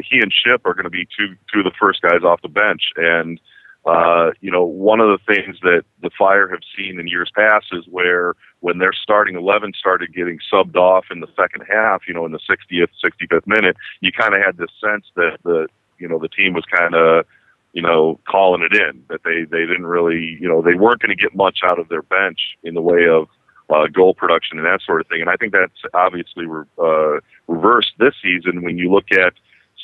he and Ship are going to be two of the first guys off the bench. And, one of the things that the Fire have seen in years past is where when their starting 11 started getting subbed off in the second half, in the 60th, 65th minute, you kind of had this sense that the team was kind of, calling it in, that they didn't really, they weren't going to get much out of their bench in the way of goal production and that sort of thing. And I think that's obviously reversed this season when you look at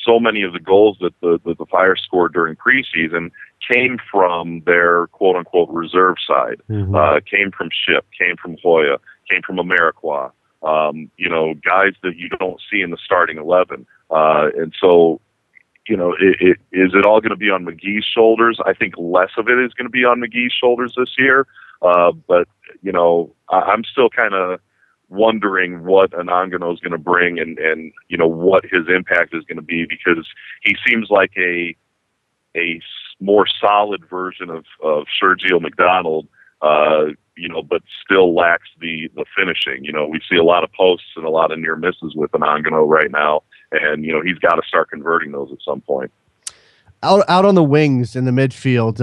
so many of the goals that the Fire scored during preseason came from their quote-unquote reserve side, came from Ship, came from Hoya, came from Amarikwa, guys that you don't see in the starting 11. And so, is it all going to be on McGee's shoulders? I think less of it is going to be on McGee's shoulders this year. But, I'm still kind of wondering what Anangano is going to bring and what his impact is going to be, because he seems like a more solid version of Sergio McDonald, but still lacks the finishing. We see a lot of posts and a lot of near misses with Anangano right now, and he's got to start converting those at some point. Out on the wings in the midfield,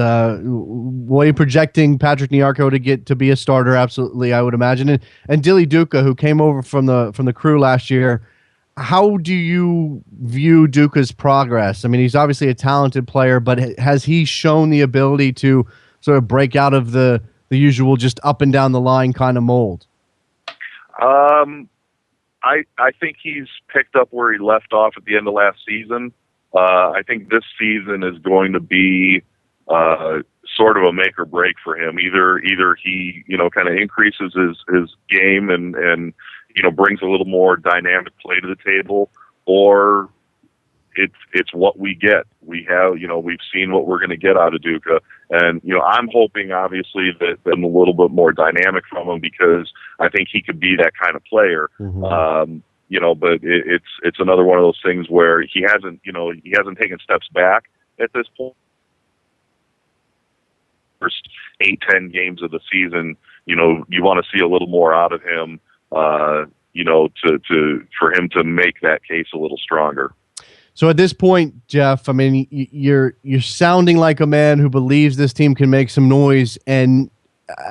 what are you projecting Patrick Nyarko to be a starter? Absolutely, I would imagine. And Dilly Duka, who came over from the Crew last year, how do you view Duka's progress? I mean, he's obviously a talented player, but has he shown the ability to sort of break out of the usual just up and down the line kind of mold? I think he's picked up where he left off at the end of last season. I think this season is going to be sort of a make or break for him. Either he kind of increases his game and brings a little more dynamic play to the table, or it's what we get. We have we've seen what we're going to get out of Duka, and I'm hoping obviously that I'm a little bit more dynamic from him, because I think he could be that kind of player. But it's another one of those things where he hasn't taken steps back at this point. First 8-10 games of the season, you want to see a little more out of him, for him to make that case a little stronger. So at this point, Jeff, I mean, you're sounding like a man who believes this team can make some noise. And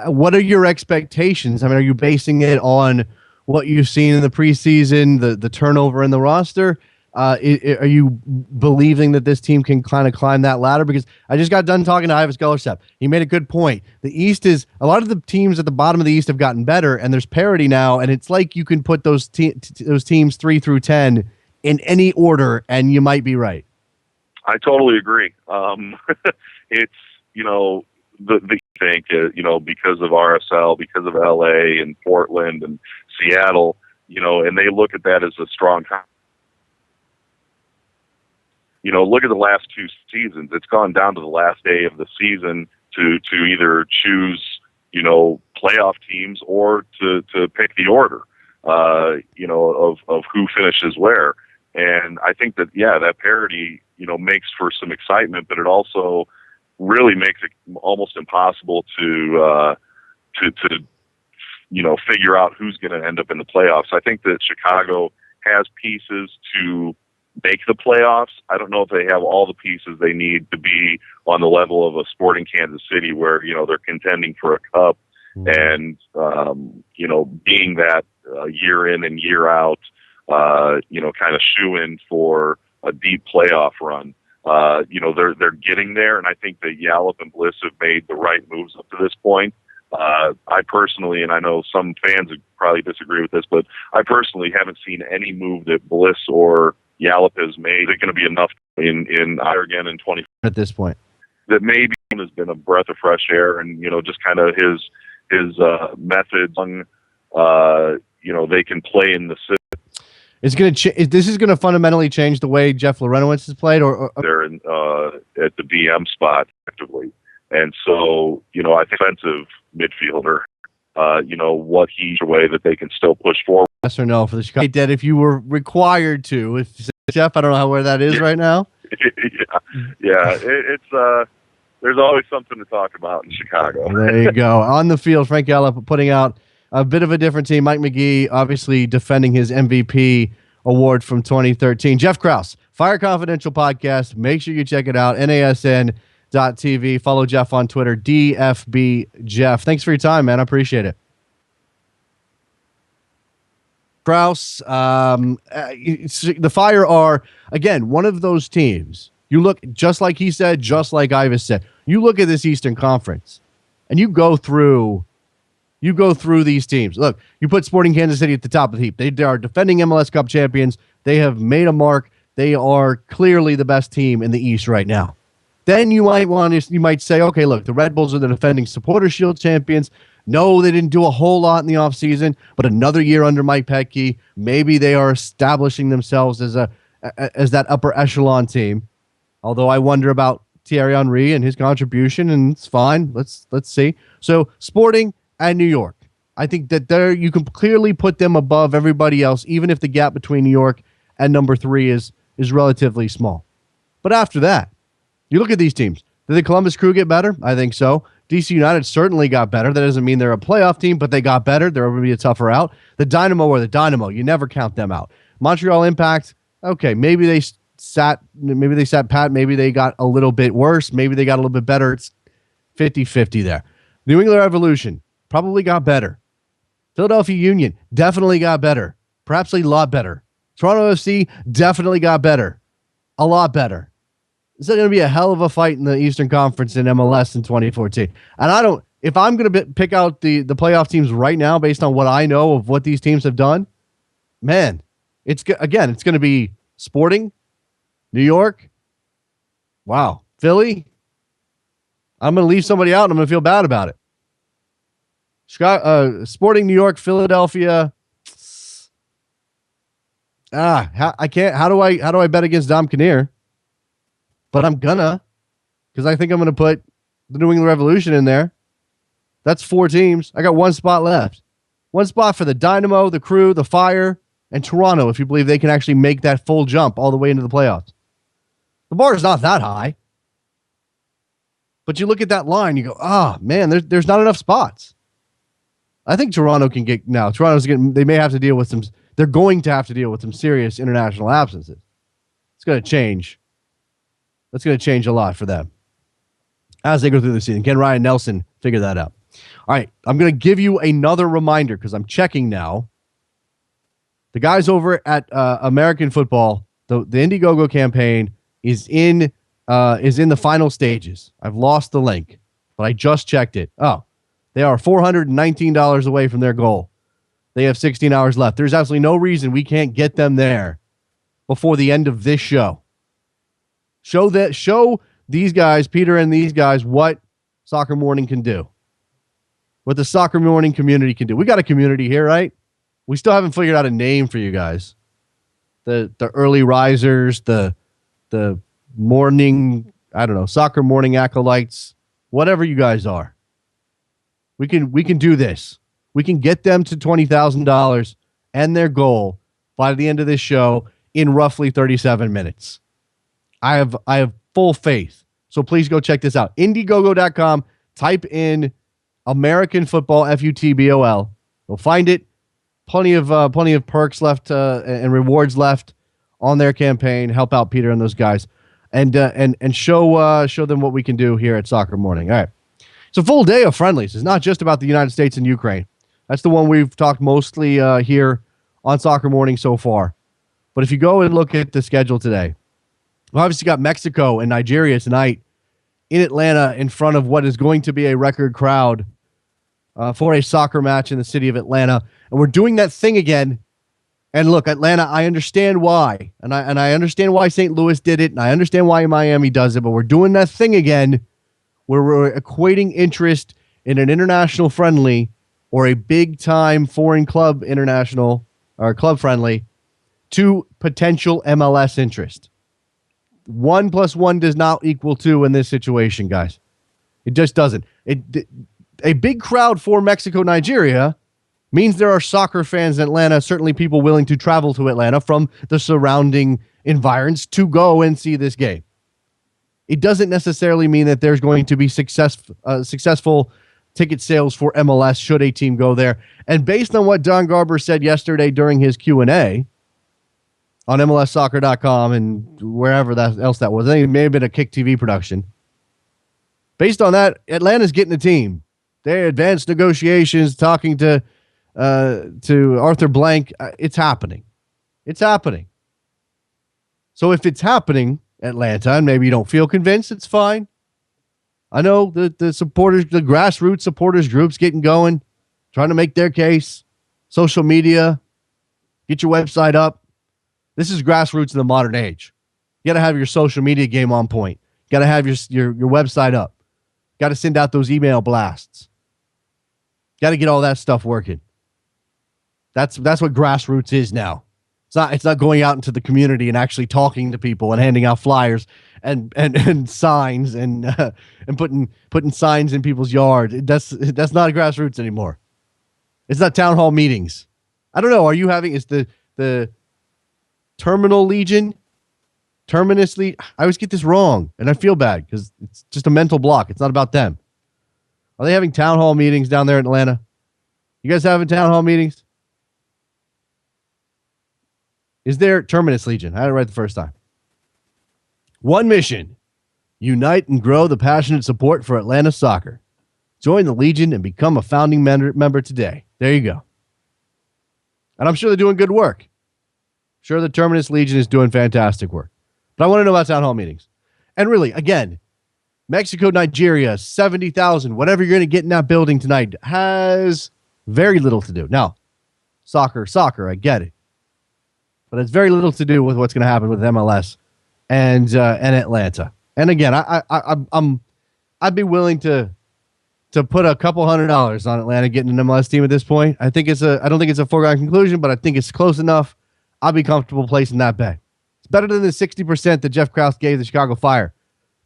what are your expectations? I mean, are you basing it on what you've seen in the preseason, the turnover in the roster? Are you believing that this team can kind of climb that ladder? Because I just got done talking to Ives Gellerstep. He made a good point. The East is a lot of the teams at the bottom of the East have gotten better, and there's parity now. And it's like you can put those teams 3 through 10 in any order, and you might be right. I totally agree. It's the think because of RSL, because of LA and Portland and Seattle, and they look at that as a strong. Look at the last 2 seasons. It's gone down to the last day of the season to either choose, playoff teams or to pick the order, of who finishes where. And I think that, that parity, makes for some excitement, but it also really makes it almost impossible to figure out who's going to end up in the playoffs. I think that Chicago has pieces to make the playoffs. I don't know if they have all the pieces they need to be on the level of a Sporting Kansas City, where they're contending for a cup and being that year in and year out kind of shoe in for a deep playoff run. They're getting there, and I think that Yallop and Bliss have made the right moves up to this point. I personally, and I know some fans would probably disagree with this, but I personally haven't seen any move that Bliss or Yallop has made. Is it going to be enough in again in 20 at this point? That maybe has been a breath of fresh air, and just kind of his methods. They can play in the system. It's going to this is going to fundamentally change the way Jeff Larentowicz has played, or they're in, at the DM spot effectively, and so I think offensive midfielder. What he's a way that they can still push forward. Yes or no for the Chicago? That if you were required to, if Jeff, I don't know where that is right now. It's there's always something to talk about in Chicago. There you go. On the field, Frank Gallup putting out a bit of a different team. Mike McGee obviously defending his MVP award from 2013. Jeff Krause, Fire Confidential Podcast. Make sure you check it out. NASN.TV. Follow Jeff on Twitter, DFB Jeff. Thanks for your time, man. I appreciate it. Krause, the Fire are, again, one of those teams. You look, just like he said, just like Ivis said, you look at this Eastern Conference and you go through these teams. Look, you put Sporting Kansas City at the top of the heap. They are defending MLS Cup champions. They have made a mark. They are clearly the best team in the East right now. Then you might say, okay, look, the Red Bulls are the defending Supporter Shield champions. No, they didn't do a whole lot in the offseason, but another year under Mike Petke, maybe they are establishing themselves as that upper echelon team. Although I wonder about Thierry Henry and his contribution, and it's fine. Let's see. So Sporting and New York, I think that you can clearly put them above everybody else, even if the gap between New York and number 3 is relatively small. But after that, you look at these teams. Did the Columbus Crew get better? I think so. DC United certainly got better. That doesn't mean they're a playoff team, but they got better. They're going to be a tougher out. The Dynamo are the Dynamo. You never count them out. Montreal Impact, okay, maybe they sat pat. Maybe they got a little bit worse. Maybe they got a little bit better. It's 50-50 there. New England Revolution probably got better. Philadelphia Union definitely got better. Perhaps a lot better. Toronto FC definitely got better. A lot better. It's going to be a hell of a fight in the Eastern Conference in MLS in 2014. And if I'm going to pick out the playoff teams right now based on what I know of what these teams have done, man, it's going to be Sporting, New York, wow, Philly. I'm going to leave somebody out and I'm going to feel bad about it. Sporting, New York, Philadelphia. I can't. How do I bet against Dom Kinnear? But I'm gonna, because I think I'm gonna put the New England Revolution in there. That's 4 teams. I got 1 spot left. 1 spot for the Dynamo, the Crew, the Fire, and Toronto, if you believe they can actually make that full jump all the way into the playoffs. The bar is not that high. But you look at that line, you go, man, there's not enough spots. I think Toronto can get now. They may have to deal with some. They're going to have to deal with some serious international absences. It's going to change. That's going to change a lot for them as they go through the season. Can Ryan Nelson figure that out? All right, I'm going to give you another reminder because I'm checking now. The guys over at American Football, the Indiegogo campaign is in the final stages. I've lost the link, but I just checked it. Oh, they are $419 away from their goal. They have 16 hours left. There's absolutely no reason we can't get them there before the end of this show. Show these guys, Peter and these guys, what Soccer Morning can do. What the Soccer Morning community can do. We got a community here, right? We still haven't figured out a name for you guys. The early risers, the morning, I don't know, Soccer Morning acolytes, whatever you guys are. We can do this. We can get them to $20,000 and their goal by the end of this show in roughly 37 minutes. I have full faith. So please go check this out. Indiegogo.com. Type in American Football, FUTBOL. You'll find it. Plenty of perks left and rewards left on their campaign. Help out Peter and those guys, and show them what we can do here at Soccer Morning. All right. It's a full day of friendlies. It's not just about the United States and Ukraine. That's the one we've talked mostly here on Soccer Morning so far. But if you go and look at the schedule today, we obviously got Mexico and Nigeria tonight in Atlanta in front of what is going to be a record crowd for a soccer match in the city of Atlanta. And we're doing that thing again. And look, Atlanta, I understand why. And I understand why St. Louis did it. And I understand why Miami does it. But we're doing that thing again where we're equating interest in an international friendly or a big-time foreign club international or club friendly to potential MLS interest. 1 + 1 does not equal 2 in this situation, guys. It just doesn't. A big crowd for Mexico, Nigeria means there are soccer fans in Atlanta, certainly people willing to travel to Atlanta from the surrounding environs to go and see this game. It doesn't necessarily mean that there's going to be successful ticket sales for MLS should a team go there. And based on what Don Garber said yesterday during his Q&A on MLSsoccer.com and wherever else that was, I think it may have been a Kick TV production. Based on that, Atlanta's getting a team. They advanced negotiations, talking to Arthur Blank. It's happening. It's happening. So if it's happening, Atlanta, and maybe you don't feel convinced, it's fine. I know the supporters, the grassroots supporters groups getting going, trying to make their case. Social media, get your website up. This is grassroots in the modern age. You got to have your social media game on point. You got to have your website up. Got to send out those email blasts. Got to get all that stuff working. That's what grassroots is now. It's not going out into the community and actually talking to people and handing out flyers and signs and putting signs in people's yard. That's not a grassroots anymore. It's not town hall meetings. I don't know. Are you having? Is the Terminal Legion? Terminus Legion? I always get this wrong, and I feel bad because it's just a mental block. It's not about them. Are they having town hall meetings down there in Atlanta? You guys having town hall meetings? Is there Terminus Legion? I had it right the first time. One mission: unite and grow the passionate support for Atlanta soccer. Join the Legion and become a founding member today. There you go. And I'm sure they're doing good work. Sure, the Terminus Legion is doing fantastic work. But I want to know about town hall meetings. And really, again, Mexico, Nigeria, 70,000, whatever you're going to get in that building tonight has very little to do. Now, soccer, I get it. But it's very little to do with what's going to happen with MLS and Atlanta. And again, I'd be willing to put a couple $100 on Atlanta getting an MLS team at this point. I don't think it's a foregone conclusion, but I think it's close enough. I'll be comfortable placing that bet. It's better than the 60% that Jeff Krause gave the Chicago Fire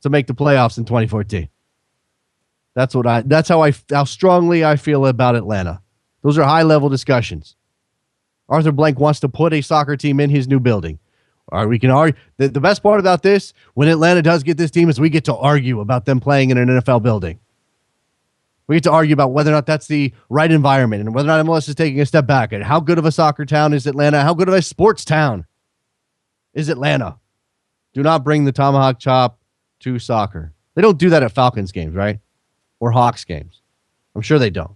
to make the playoffs in 2014. That's how strongly I feel about Atlanta. Those are high level discussions. Arthur Blank wants to put a soccer team in his new building. All right, we can argue. The best part about this, when Atlanta does get this team, is we get to argue about them playing in an NFL building. We get to argue about whether or not that's the right environment and whether or not MLS is taking a step back. And how good of a soccer town is Atlanta? How good of a sports town is Atlanta? Do not bring the tomahawk chop to soccer. They don't do that at Falcons games, right? Or Hawks games. I'm sure they don't.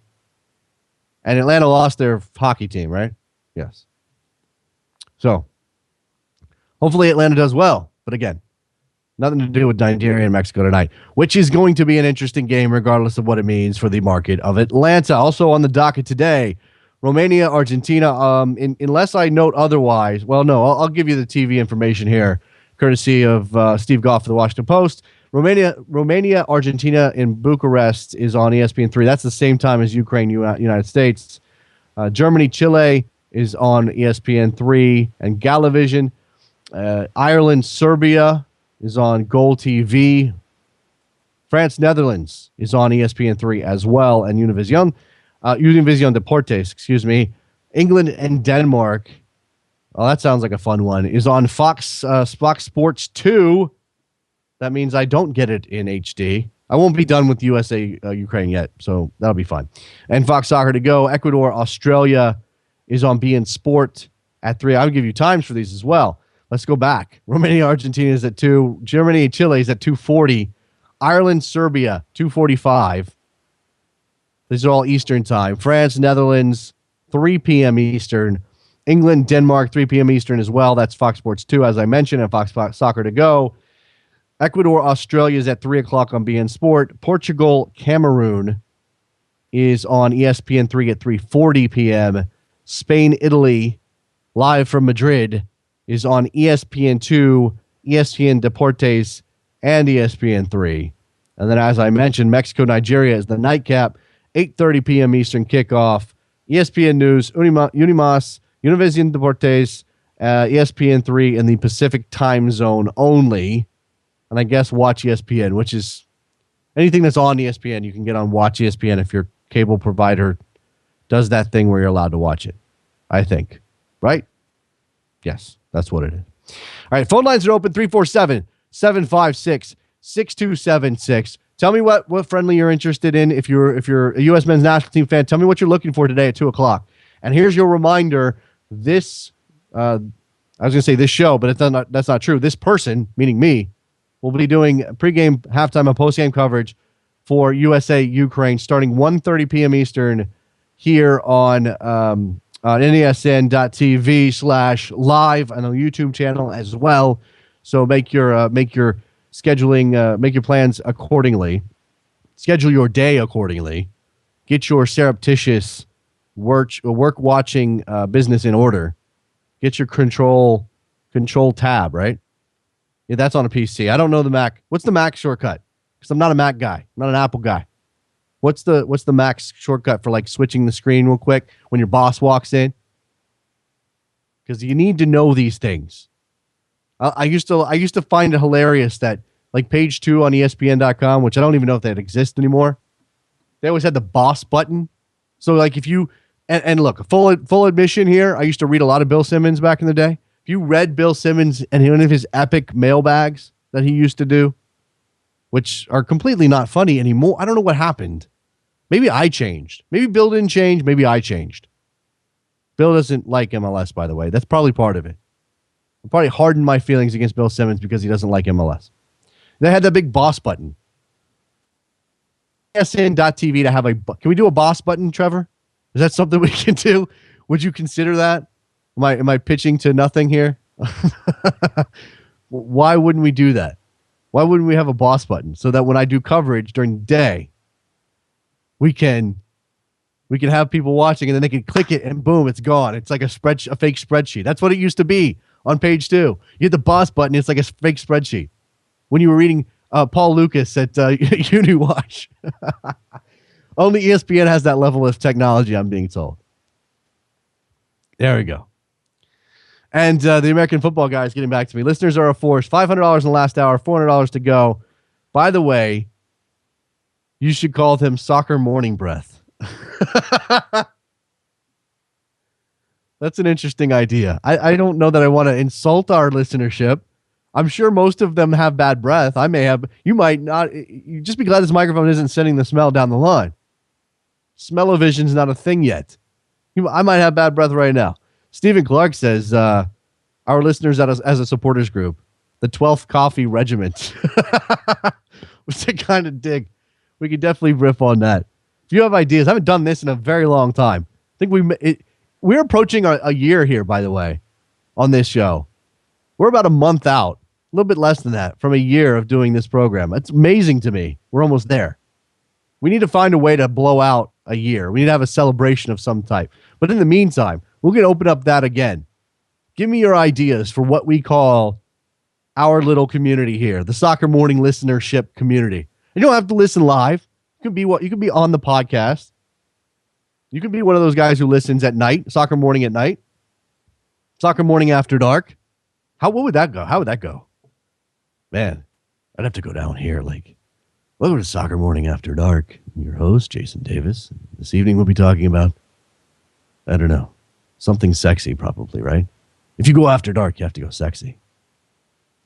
And Atlanta lost their hockey team, right? Yes. So, hopefully Atlanta does well. But again, nothing to do with Nigeria and Mexico tonight, which is going to be an interesting game regardless of what it means for the market of Atlanta. Also on the docket today, Romania, Argentina. Unless I note otherwise, well, no, I'll give you the TV information here, courtesy of Steve Goff of the Washington Post. Romania, Argentina in Bucharest is on ESPN3. That's the same time as Ukraine, United States. Germany, Chile is on ESPN3 and Galavision. Ireland, Serbia is on Goal TV. France, Netherlands is on ESPN3 as well, and Univision Deportes, excuse me. England and Denmark, oh, that sounds like a fun one, is on Fox Sports 2. That means I don't get it in HD. I won't be done with USA Ukraine yet, so that'll be fun. And Fox Soccer to go. Ecuador, Australia is on beIN Sport at 3. I'll give you times for these as well. Let's go back. Romania, Argentina is at 2. Germany and Chile is at 2:40. Ireland, Serbia, 2:45. These are all Eastern time. France, Netherlands, 3 p.m. Eastern. England, Denmark, 3 p.m. Eastern as well. That's Fox Sports 2, as I mentioned, and Fox Soccer to go. Ecuador, Australia is at 3 o'clock on beIN Sport. Portugal, Cameroon is on ESPN3 at 3:40 p.m. Spain, Italy, live from Madrid, is on ESPN2, ESPN Deportes, and ESPN3. And then, as I mentioned, Mexico, Nigeria is the nightcap, 8:30 p.m. Eastern kickoff. ESPN News, Unimas, Univision Deportes, ESPN3 in the Pacific time zone only. And I guess Watch ESPN, which is anything that's on ESPN, you can get on Watch ESPN if your cable provider does that thing where you're allowed to watch it. I think. Right? Yes, that's what it is. All right, phone lines are open 347-756-6276. Tell me what friendly you're interested in. If you're a U.S. men's national team fan, tell me what you're looking for today at 2:00. And here's your reminder: this, I was going to say this show, but that's not true. This person, meaning me, will be doing pregame, halftime, and postgame coverage for USA Ukraine starting 1:30 p.m. Eastern here on NESN.TV/live and on the YouTube channel as well. So make your scheduling, make your plans accordingly. Schedule your day accordingly. Get your surreptitious work watching business in order. Get your control tab, right? Yeah, that's on a PC. I don't know the Mac. What's the Mac shortcut? Because I'm not a Mac guy. I'm not an Apple guy. What's the Mac shortcut for like switching the screen real quick when your boss walks in? Because you need to know these things. I used to find it hilarious that like page 2 on ESPN.com, which I don't even know if that exists anymore. They always had the boss button. So like if you and look, full admission here, I used to read a lot of Bill Simmons back in the day. If you read Bill Simmons and one of his epic mailbags that he used to do, which are completely not funny anymore. I don't know what happened. Maybe I changed. Maybe Bill didn't change. Maybe I changed. Bill doesn't like MLS, by the way. That's probably part of it. I probably hardened my feelings against Bill Simmons because he doesn't like MLS. They had that big boss button. SN.TV to have can we do a boss button, Trevor? Is that something we can do? Would you consider that? Am I pitching to nothing here? Why wouldn't we do that? Why wouldn't we have a boss button so that when I do coverage during the day, we can have people watching and then they can click it and boom, it's gone. It's like a fake spreadsheet. That's what it used to be on page 2. You hit the boss button, it's like a fake spreadsheet. When you were reading Paul Lucas at UniWatch. Only ESPN has that level of technology, I'm being told. There we go. And the American Football guy is getting back to me. Listeners are a force. $500 in the last hour, $400 to go. By the way, you should call them Soccer Morning Breath. That's an interesting idea. I don't know that I want to insult our listenership. I'm sure most of them have bad breath. I may have. You might not. You just be glad this microphone isn't sending the smell down the line. Smell-o-vision's not a thing yet. I might have bad breath right now. Stephen Clark says, our listeners as a supporters group, the 12th Coffee Regiment, which I kind of dig. We could definitely riff on that. If you have ideas, I haven't done this in a very long time. I think we're approaching a year here, by the way, on this show. We're about a month out, a little bit less than that, from a year of doing this program. It's amazing to me. We're almost there. We need to find a way to blow out a year. We need to have a celebration of some type. But in the meantime, we're going to open up that again. Give me your ideas for what we call our little community here, the Soccer Morning listenership community. You don't have to listen live. You can be on the podcast. You can be one of those guys who listens at night, Soccer Morning at night, Soccer Morning after dark. What would that go? How would that go? Man, I'd have to go down here. Like, welcome to Soccer Morning After Dark. I'm your host, Jason Davis. This evening we'll be talking about, I don't know, something sexy probably, right? If you go after dark, you have to go sexy.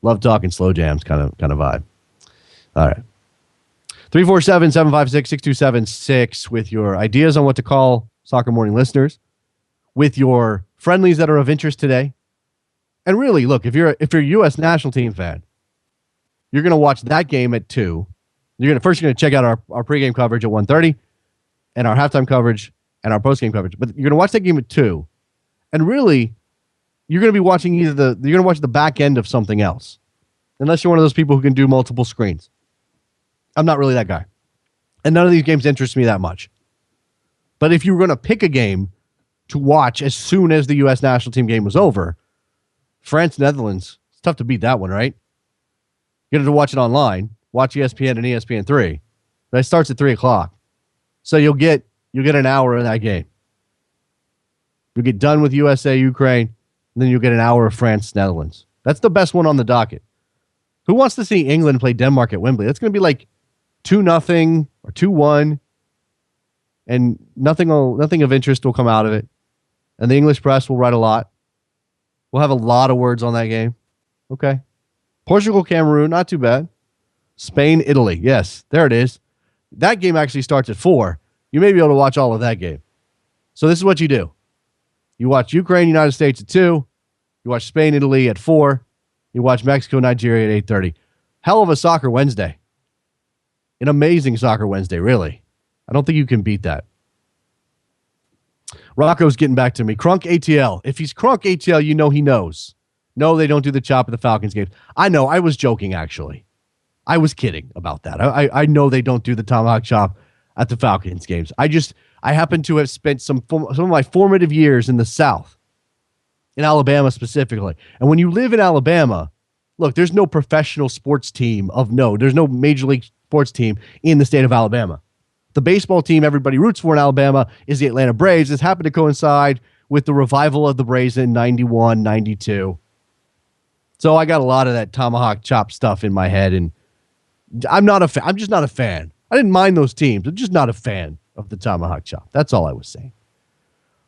Love talking slow jams kind of vibe. All right. 347-756-6276 with your ideas on what to call Soccer Morning listeners, with your friendlies that are of interest today. And really, look, if you're a U.S. national team fan, you're going to watch that game at 2. You're going to check out our pregame coverage at 1:30 and our halftime coverage and our postgame coverage. But you're going to watch that game at 2. And really, you're going to be watching you're going to watch the back end of something else. Unless you're one of those people who can do multiple screens. I'm not really that guy. And none of these games interest me that much. But if you were going to pick a game to watch as soon as the U.S. national team game was over, France, Netherlands, it's tough to beat that one, right? You get to watch it online, watch ESPN and ESPN3. That starts at 3:00. So you'll get an hour of that game. You'll get done with USA, Ukraine, and then you'll get an hour of France, Netherlands. That's the best one on the docket. Who wants to see England play Denmark at Wembley? That's going to be like 2-0 or 2-1. and nothing of interest will come out of it. And the English press will write a lot. We'll have a lot of words on that game. Okay. Portugal, Cameroon, not too bad. Spain, Italy. Yes, there it is. That game actually starts at 4. You may be able to watch all of that game. So this is what you do. You watch Ukraine, United States at 2. You watch Spain, Italy at 4. You watch Mexico, Nigeria at 8:30. Hell of a soccer Wednesday. An amazing soccer Wednesday, really. I don't think you can beat that. Rocco's getting back to me. Crunk ATL. If he's Crunk ATL, you know he knows. No, they don't do the chop at the Falcons games. I know. I was joking, actually. I was kidding about that. I know they don't do the tomahawk chop at the Falcons games. I happen to have spent some of my formative years in the South, in Alabama specifically. And when you live in Alabama, look, there's no professional sports team of note. There's no major league sports team in the state of Alabama. The baseball team everybody roots for in Alabama is the Atlanta Braves. This happened to coincide with the revival of the Braves in 91, 92. So I got a lot of that tomahawk chop stuff in my head, and I'm not a fan. I'm just not a fan. I didn't mind those teams. I'm just not a fan of the tomahawk chop. That's all I was saying.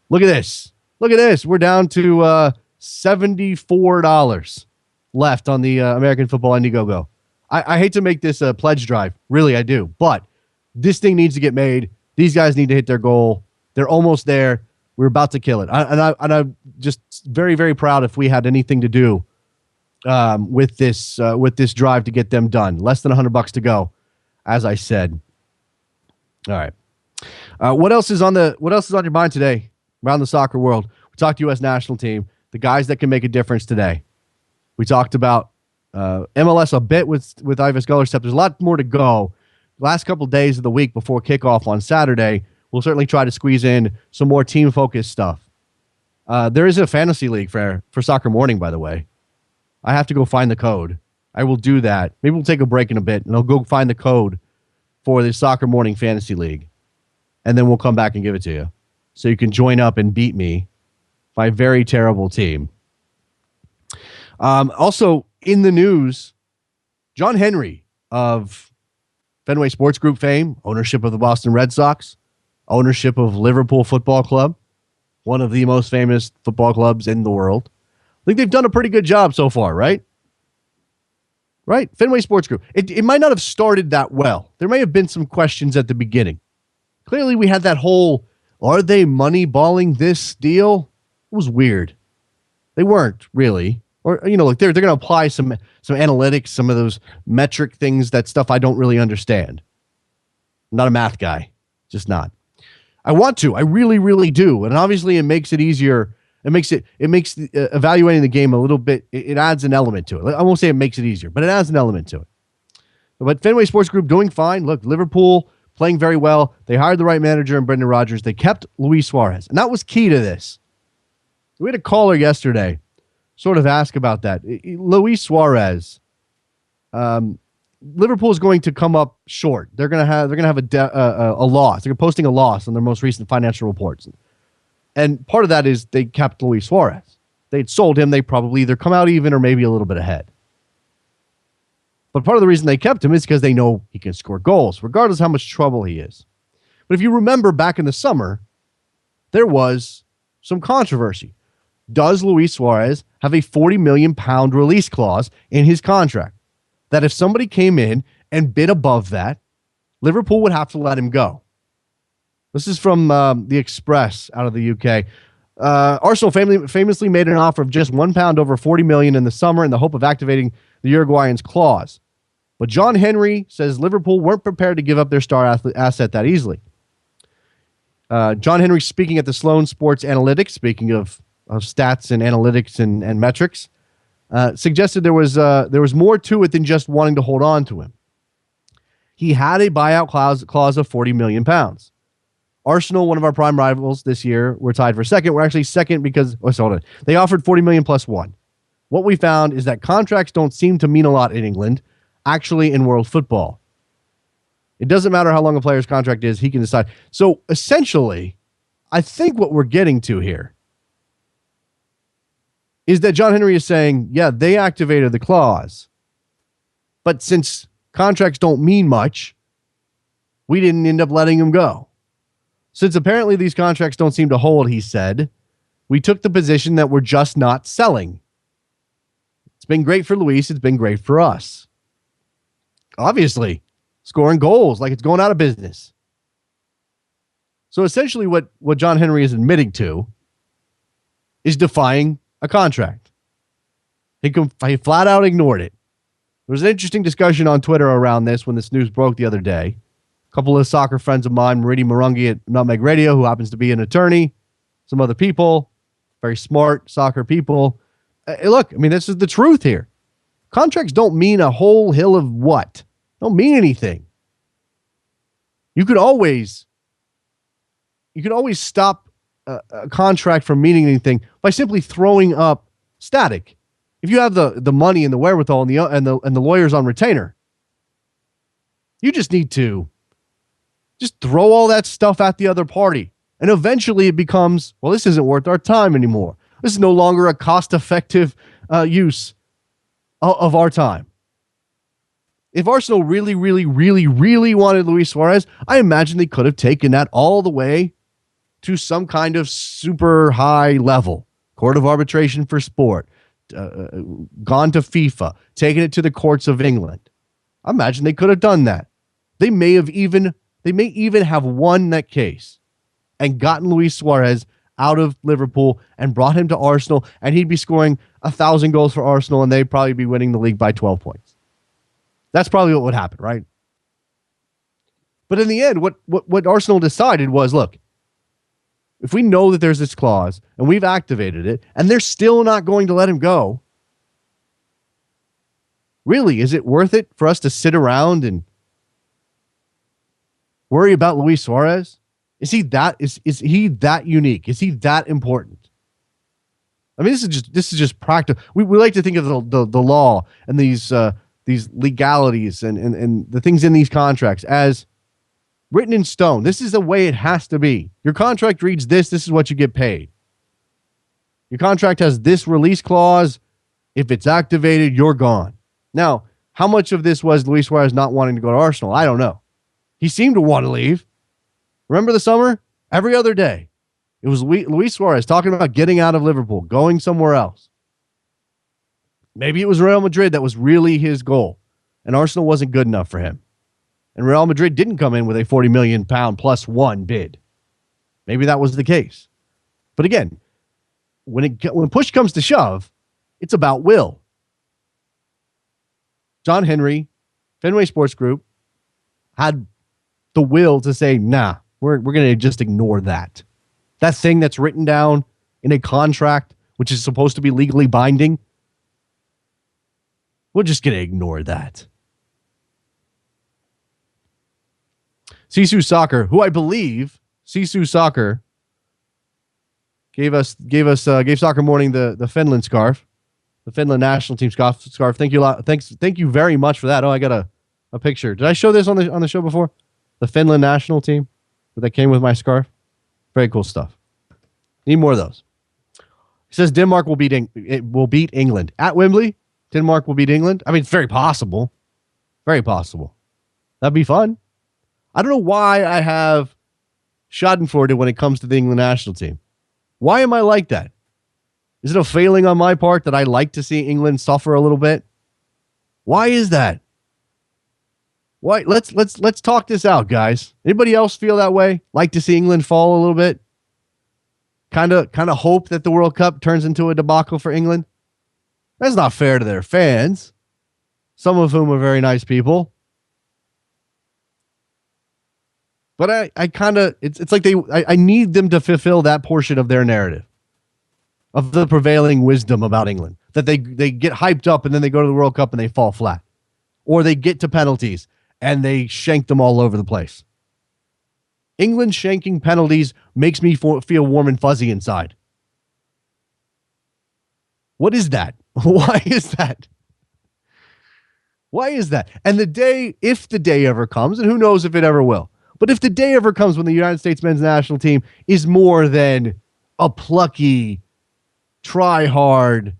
Look at this. Look at this. We're down to $74 left on the American Football Indiegogo. I hate to make this a pledge drive. Really, I do. But this thing needs to get made. These guys need to hit their goal. They're almost there. We're about to kill it. I'm just very, very proud if we had anything to do with this drive to get them done. Less than $100 to go, as I said. All right. What else is on your mind today around the soccer world? We talked U.S. national team, the guys that can make a difference today. We talked about MLS a bit with Ives Gullerstedt. There's a lot more to go. Last couple days of the week before kickoff on Saturday, we'll certainly try to squeeze in some more team-focused stuff. There is a fantasy league for Soccer Morning, by the way. I have to go find the code. I will do that. Maybe we'll take a break in a bit, and I'll go find the code for the Soccer Morning Fantasy League. And then we'll come back and give it to you. So you can join up and beat me, my very terrible team. Also, in the news, John Henry of Fenway Sports Group fame, ownership of the Boston Red Sox, ownership of Liverpool Football Club, one of the most famous football clubs in the world. I think they've done a pretty good job so far, right? Right? Fenway Sports Group. It might not have started that well. There may have been some questions at the beginning. Clearly, we had that whole, are they money-balling this deal? It was weird. They weren't, really. Or, like they're going to apply some analytics, some of those metric things, that stuff I don't really understand. I'm not a math guy. Just not. I want to. I really, really do. And obviously, it makes it easier. It makes evaluating the game a little bit, it adds an element to it. I won't say it makes it easier, but it adds an element to it. But Fenway Sports Group doing fine. Look, Liverpool playing very well. They hired the right manager in Brendan Rodgers. They kept Luis Suarez. And that was key to this. We had a caller yesterday sort of ask about that. Luis Suarez, Liverpool is going to come up short. They're going to have a loss. They're posting a loss on their most recent financial reports. And part of that is they kept Luis Suarez. They'd sold him. They probably either come out even or maybe a little bit ahead. But part of the reason they kept him is because they know he can score goals, regardless of how much trouble he is. But if you remember back in the summer, there was some controversy. Does Luis Suarez have a £40 million release clause in his contract? That if somebody came in and bid above that, Liverpool would have to let him go. This is from the Express out of the UK. Arsenal famously made an offer of just £1 over $40 million in the summer in the hope of activating the Uruguayan's clause. But John Henry says Liverpool weren't prepared to give up their star asset that easily. John Henry, speaking at the Sloan Sports Analytics, speaking of stats and analytics and metrics, suggested there was more to it than just wanting to hold on to him. He had a buyout clause of £40 million. Arsenal, one of our prime rivals this year, were tied for second. We're actually second because they offered $40 million plus one. What we found is that contracts don't seem to mean a lot in England, actually in world football. It doesn't matter how long a player's contract is, he can decide. So essentially, I think what we're getting to here is that John Henry is saying, yeah, they activated the clause, but since contracts don't mean much, we didn't end up letting him go. Since apparently these contracts don't seem to hold, he said, we took the position that we're just not selling. It's been great for Luis. It's been great for us. Obviously, scoring goals like it's going out of business. So essentially what John Henry is admitting to is defying a contract. He flat out ignored it. There was an interesting discussion on Twitter around this when this news broke the other day. A couple of soccer friends of mine, Mariti Marungi at Nutmeg Radio, who happens to be an attorney, some other people, very smart soccer people. Look, I mean, this is the truth here. Contracts don't mean a whole hill of what? Don't mean anything. You could always stop a contract from meaning anything by simply throwing up static. If you have the money and the wherewithal and the lawyers on retainer, you just need to just throw all that stuff at the other party. And eventually it becomes, well, this isn't worth our time anymore. This is no longer a cost-effective use of our time. If Arsenal really, really, really, really wanted Luis Suarez, I imagine they could have taken that all the way to some kind of super high level. Court of Arbitration for Sport. Gone to FIFA. Taken it to the courts of England. I imagine they could have done that. They may even have won that case and gotten Luis Suarez out of Liverpool and brought him to Arsenal, and he'd be scoring 1,000 goals for Arsenal, and they'd probably be winning the league by 12 points. That's probably what would happen, right? But in the end, what Arsenal decided was, look, if we know that there's this clause and we've activated it and they're still not going to let him go, really, is it worth it for us to sit around and worry about Luis Suarez? Is he that unique? Is he that important? I mean, this is just practical. We like to think of the law and these legalities and the things in these contracts as written in stone. This is the way it has to be. Your contract reads this. This is what you get paid. Your contract has this release clause. If it's activated, you're gone. Now, how much of this was Luis Suarez not wanting to go to Arsenal? I don't know. He seemed to want to leave. Remember the summer? Every other day, it was Luis Suarez talking about getting out of Liverpool, going somewhere else. Maybe it was Real Madrid that was really his goal, and Arsenal wasn't good enough for him. And Real Madrid didn't come in with a £40 million plus one bid. Maybe that was the case. But again, when push comes to shove, it's about will. John Henry, Fenway Sports Group, had the will to say, nah, we're going to just ignore that. That thing that's written down in a contract, which is supposed to be legally binding, we're just going to ignore that. Sisu Soccer, who I believe Sisu Soccer gave Soccer Morning the Finland scarf, the Finland national team scarf. Thank you a lot. Thank you very much for that. Oh, I got a picture. Did I show this on the show before? The Finland national team that came with my scarf. Very cool stuff. Need more of those. He says Denmark will beat England at Wembley. Denmark will beat England. I mean, it's very possible. Very possible. That'd be fun. I don't know why I have Schadenfreude when it comes to the England national team. Why am I like that? Is it a failing on my part that I like to see England suffer a little bit? Why is that? Why? Let's talk this out, guys. Anybody else feel that way? Like to see England fall a little bit? Kind of hope that the World Cup turns into a debacle for England? That's not fair to their fans, some of whom are very nice people. But I kind of, it's like I need them to fulfill that portion of their narrative, of the prevailing wisdom about England, that they get hyped up and then they go to the World Cup and they fall flat, or they get to penalties and they shank them all over the place. England shanking penalties makes me feel warm and fuzzy inside. What is that? Why is that? Why is that? And if the day ever comes, and who knows if it ever will, but if the day ever comes when the United States men's national team is more than a plucky, try-hard,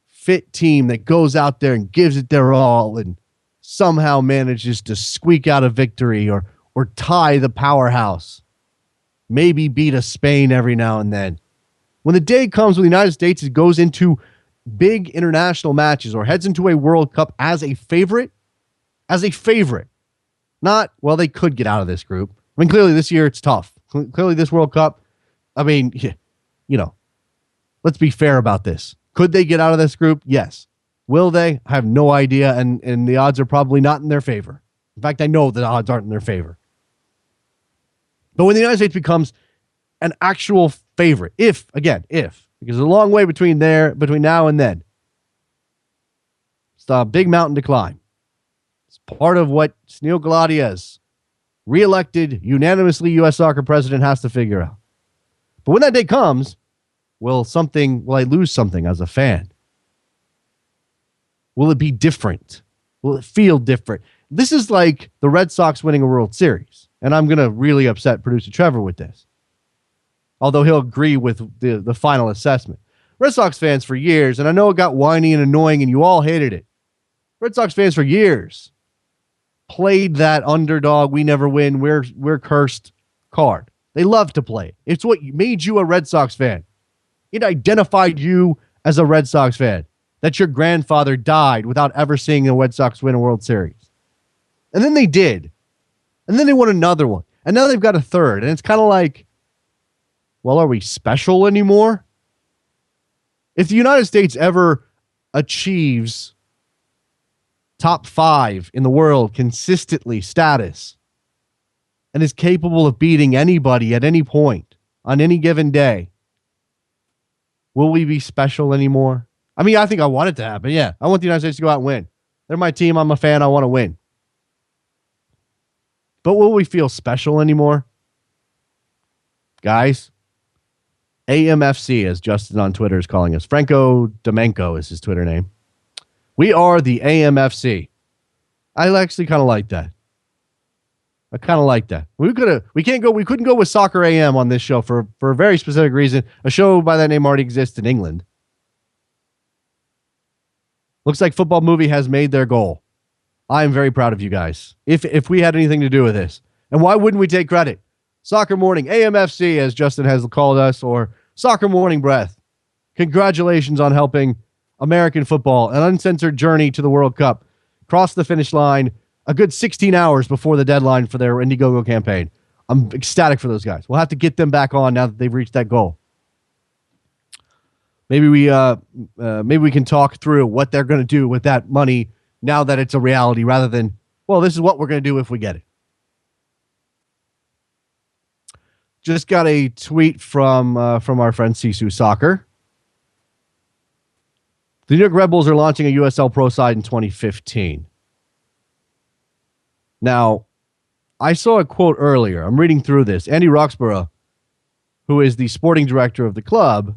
fit team that goes out there and gives it their all and somehow manages to squeak out a victory or tie the powerhouse, maybe beat a Spain every now and then. When the day comes when the United States goes into big international matches or heads into a World Cup as a favorite, not, well, they could get out of this group. I mean, clearly this year it's tough. Clearly this World Cup, I mean, let's be fair about this. Could they get out of this group? Yes. Will they? I have no idea, and the odds are probably not in their favor. In fact, I know the odds aren't in their favor. But when the United States becomes an actual favorite, if, because there's a long way between now and then. It's a big mountain to climb. It's part of what Sunil Gulati's reelected unanimously U.S. soccer president has to figure out. But when that day comes, will I lose something as a fan? Will it be different? Will it feel different? This is like the Red Sox winning a World Series. And I'm going to really upset producer Trevor with this. Although he'll agree with the final assessment. Red Sox fans for years, and I know it got whiny and annoying and you all hated it. Red Sox fans for years played that underdog, we never win, we're cursed card. They love to play it. It's what made you a Red Sox fan. It identified you as a Red Sox fan. That your grandfather died without ever seeing the Red Sox win a World Series. And then they did. And then they won another one. And now they've got a third. And it's kind of like, well, are we special anymore? If the United States ever achieves top 5 in the world consistently status and is capable of beating anybody at any point on any given day, will we be special anymore? I mean, I think I want it to happen. Yeah, I want the United States to go out and win. They're my team. I'm a fan. I want to win. But will we feel special anymore? Guys, AMFC, as Justin on Twitter is calling us. Franco Domenko is his Twitter name. We are the AMFC. I actually kind of like that. I kind of like that. We couldn't go with Soccer AM on this show for a very specific reason. A show by that name already exists in England. Looks like Football Movie has made their goal. I am very proud of you guys. If we had anything to do with this. And why wouldn't we take credit? Soccer Morning, AMFC, as Justin has called us, or Soccer Morning Breath. Congratulations on helping American football, an uncensored journey to the World Cup, cross the finish line a good 16 hours before the deadline for their Indiegogo campaign. I'm ecstatic for those guys. We'll have to get them back on now that they've reached that goal. Maybe we can talk through what they're going to do with that money now that it's a reality, rather than, well, this is what we're going to do if we get it. Just got a tweet from our friend Sisu Soccer. The New York Red Bulls are launching a USL Pro side in 2015. Now, I saw a quote earlier. I'm reading through this. Andy Roxborough, who is the sporting director of the club,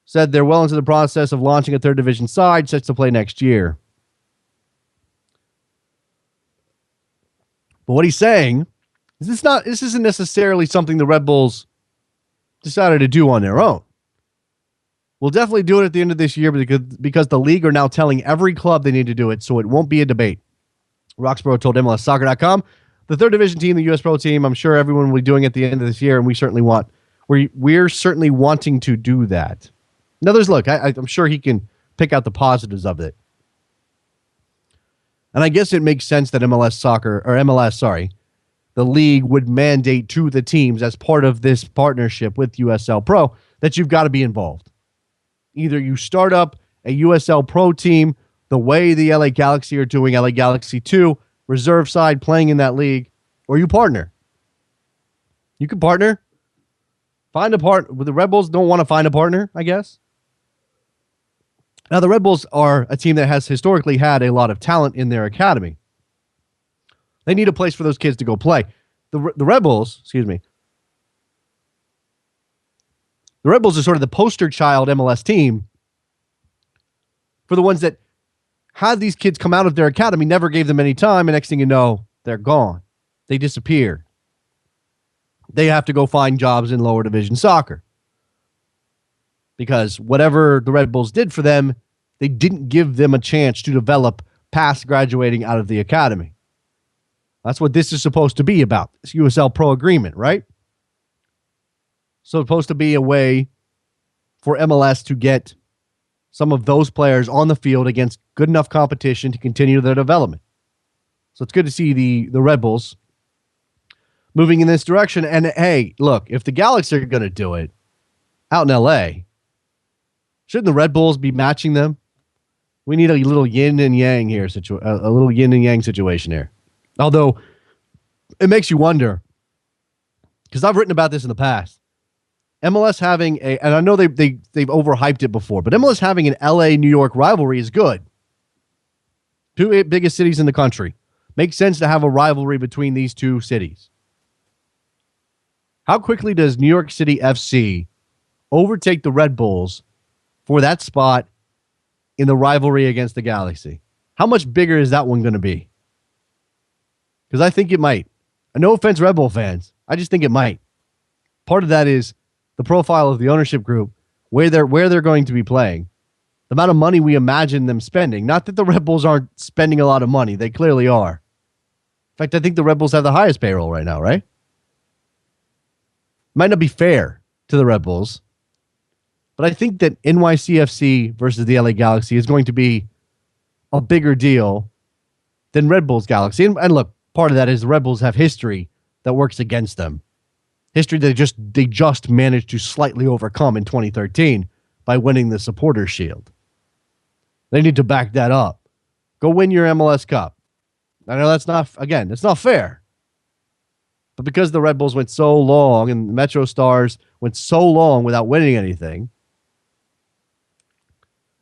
said they're well into the process of launching a third division side set to play next year. But what he's saying is this isn't necessarily something the Red Bulls decided to do on their own. We'll definitely do it at the end of this year because the league are now telling every club they need to do it, so it won't be a debate. Roxborough told MLSsoccer.com, the third division team, the US Pro team, I'm sure everyone will be doing it at the end of this year, and we're certainly wanting to do that. Now, I'm sure he can pick out the positives of it. And I guess it makes sense that the league would mandate to the teams as part of this partnership with USL Pro that you've got to be involved. Either you start up a USL Pro team the way the LA Galaxy are doing, LA Galaxy 2, reserve side playing in that league, or you partner. You can partner. Find a partner. The Red Bulls don't want to find a partner, I guess. Now, the Red Bulls are a team that has historically had a lot of talent in their academy. They need a place for those kids to go play. The Red Bulls, the Red Bulls are sort of the poster child MLS team for the ones that had these kids come out of their academy, never gave them any time, and next thing you know, they're gone. They disappear. They have to go find jobs in lower division soccer. Because whatever the Red Bulls did for them, they didn't give them a chance to develop past graduating out of the academy. That's what this is supposed to be about, this USL Pro agreement, right? supposed to be a way for MLS to get some of those players on the field against good enough competition to continue their development. So it's good to see the Red Bulls moving in this direction. And hey, look, if the Galaxy are going to do it out in LA, shouldn't the Red Bulls be matching them? We need a little yin and yang here, a little yin and yang situation here. Although it makes you wonder, because I've written about this in the past. MLS having and I know they've overhyped it before, but MLS having an LA-New York rivalry is good. Two biggest cities in the country. Makes sense to have a rivalry between these two cities. How quickly does New York City FC overtake the Red Bulls for that spot in the rivalry against the Galaxy? How much bigger is that one going to be? Because I think it might. No offense, Red Bull fans. I just think it might. Part of that is the profile of the ownership group, where they're going to be playing, the amount of money we imagine them spending. Not that the Red Bulls aren't spending a lot of money. They clearly are. In fact, I think the Red Bulls have the highest payroll right now, right? Might not be fair to the Red Bulls, but I think that NYCFC versus the LA Galaxy is going to be a bigger deal than Red Bulls Galaxy. And look, part of that is the Red Bulls have history that works against them. History they just managed to slightly overcome in 2013 by winning the Supporters' Shield. They need to back that up. Go win your MLS Cup. I know it's not fair. But because the Red Bulls went so long and the Metro Stars went so long without winning anything,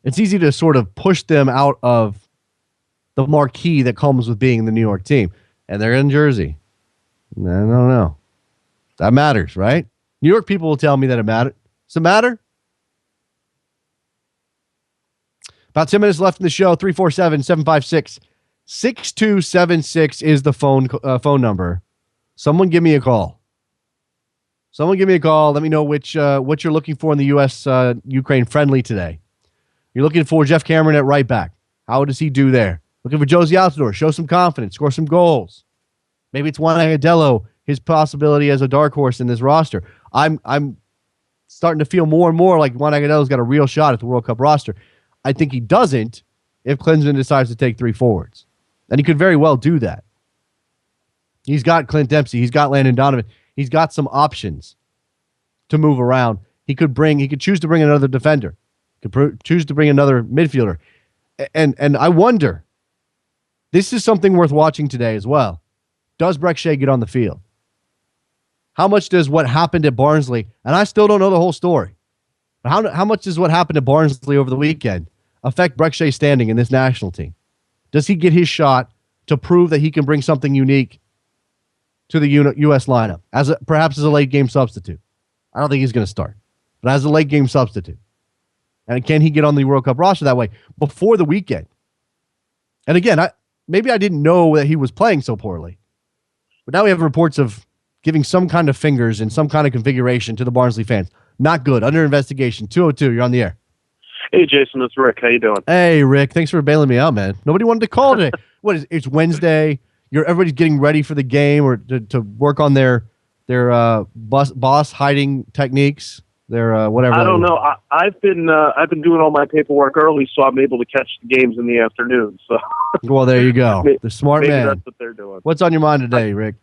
it's easy to sort of push them out of the marquee that comes with being the New York team. And they're in Jersey. I don't know. That matters, right? New York people will tell me that it matters. Does it matter? About 10 minutes left in the show. 347-756-6276 is the phone number. Someone give me a call. Let me know what you're looking for in the U.S.-Ukraine friendly today. You're looking for Jeff Cameron at right back. How does he do there? Looking for Josie Altidore. Show some confidence. Score some goals. Maybe it's Juan Agudelo, his possibility as a dark horse in this roster. I'm starting to feel more and more like Juan Agudelo's got a real shot at the World Cup roster. I think he doesn't if Klinsmann decides to take three forwards. And he could very well do that. He's got Clint Dempsey. He's got Landon Donovan. He's got some options to move around. He could choose to bring another defender. He could choose to bring another midfielder. And I wonder, this is something worth watching today as well. Does Brek Shea get on the field? How much does what happened at Barnsley, and I still don't know the whole story, but how much does what happened at Barnsley over the weekend affect Brek Shea's standing in this national team? Does he get his shot to prove that he can bring something unique to the U.S. lineup, perhaps as a late-game substitute? I don't think he's going to start, but as a late-game substitute. And can he get on the World Cup roster that way before the weekend? And again, maybe I didn't know that he was playing so poorly, but now we have reports of giving some kind of fingers and some kind of configuration to the Barnsley fans. Not good. Under investigation. 202, you're on the air. Hey, Jason, it's Rick. How you doing? Hey, Rick. Thanks for bailing me out, man. Nobody wanted to call today. It's Wednesday. Everybody's getting ready for the game or to work on their boss hiding techniques. Their whatever. I don't know. I've been doing all my paperwork early, so I'm able to catch the games in the afternoon. So. Well, there you go. The smart man. That's what they're doing. What's on your mind today, Rick?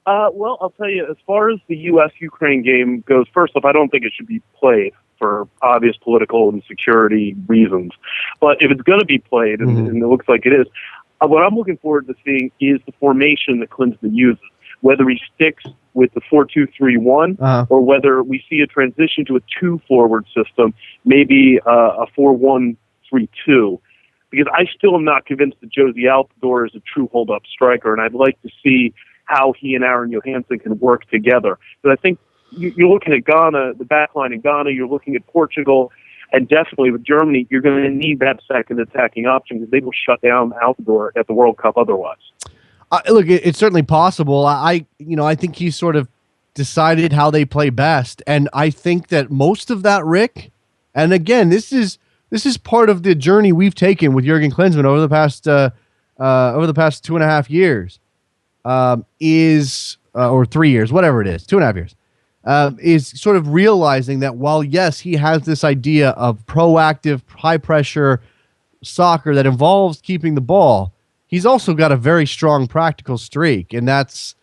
Well, I'll tell you, as far as the U.S.-Ukraine game goes, first off, I don't think it should be played for obvious political and security reasons. But if it's going to be played, and it looks like it is, what I'm looking forward to seeing is the formation that Klinsmann uses, whether he sticks with the 4-2-3-1 or whether we see a transition to a two-forward system, maybe a 4-1-3-2. Because I still am not convinced that Josie Altidore is a true hold-up striker, and I'd like to see how he and Aaron Johansson can work together. But I think you're looking at Ghana, the back line in Ghana, you're looking at Portugal, and definitely with Germany, you're going to need that second attacking option because they will shut down Altidore at the World Cup otherwise. Look, it's certainly possible. I think he sort of decided how they play best, and I think that most of that, Rick, and again, this is part of the journey we've taken with Jurgen Klinsmann over the past 2.5 years. Or 3 years, whatever it is, 2.5 years, is sort of realizing that while, yes, he has this idea of proactive, high pressure soccer that involves keeping the ball, he's also got a very strong practical streak, and that's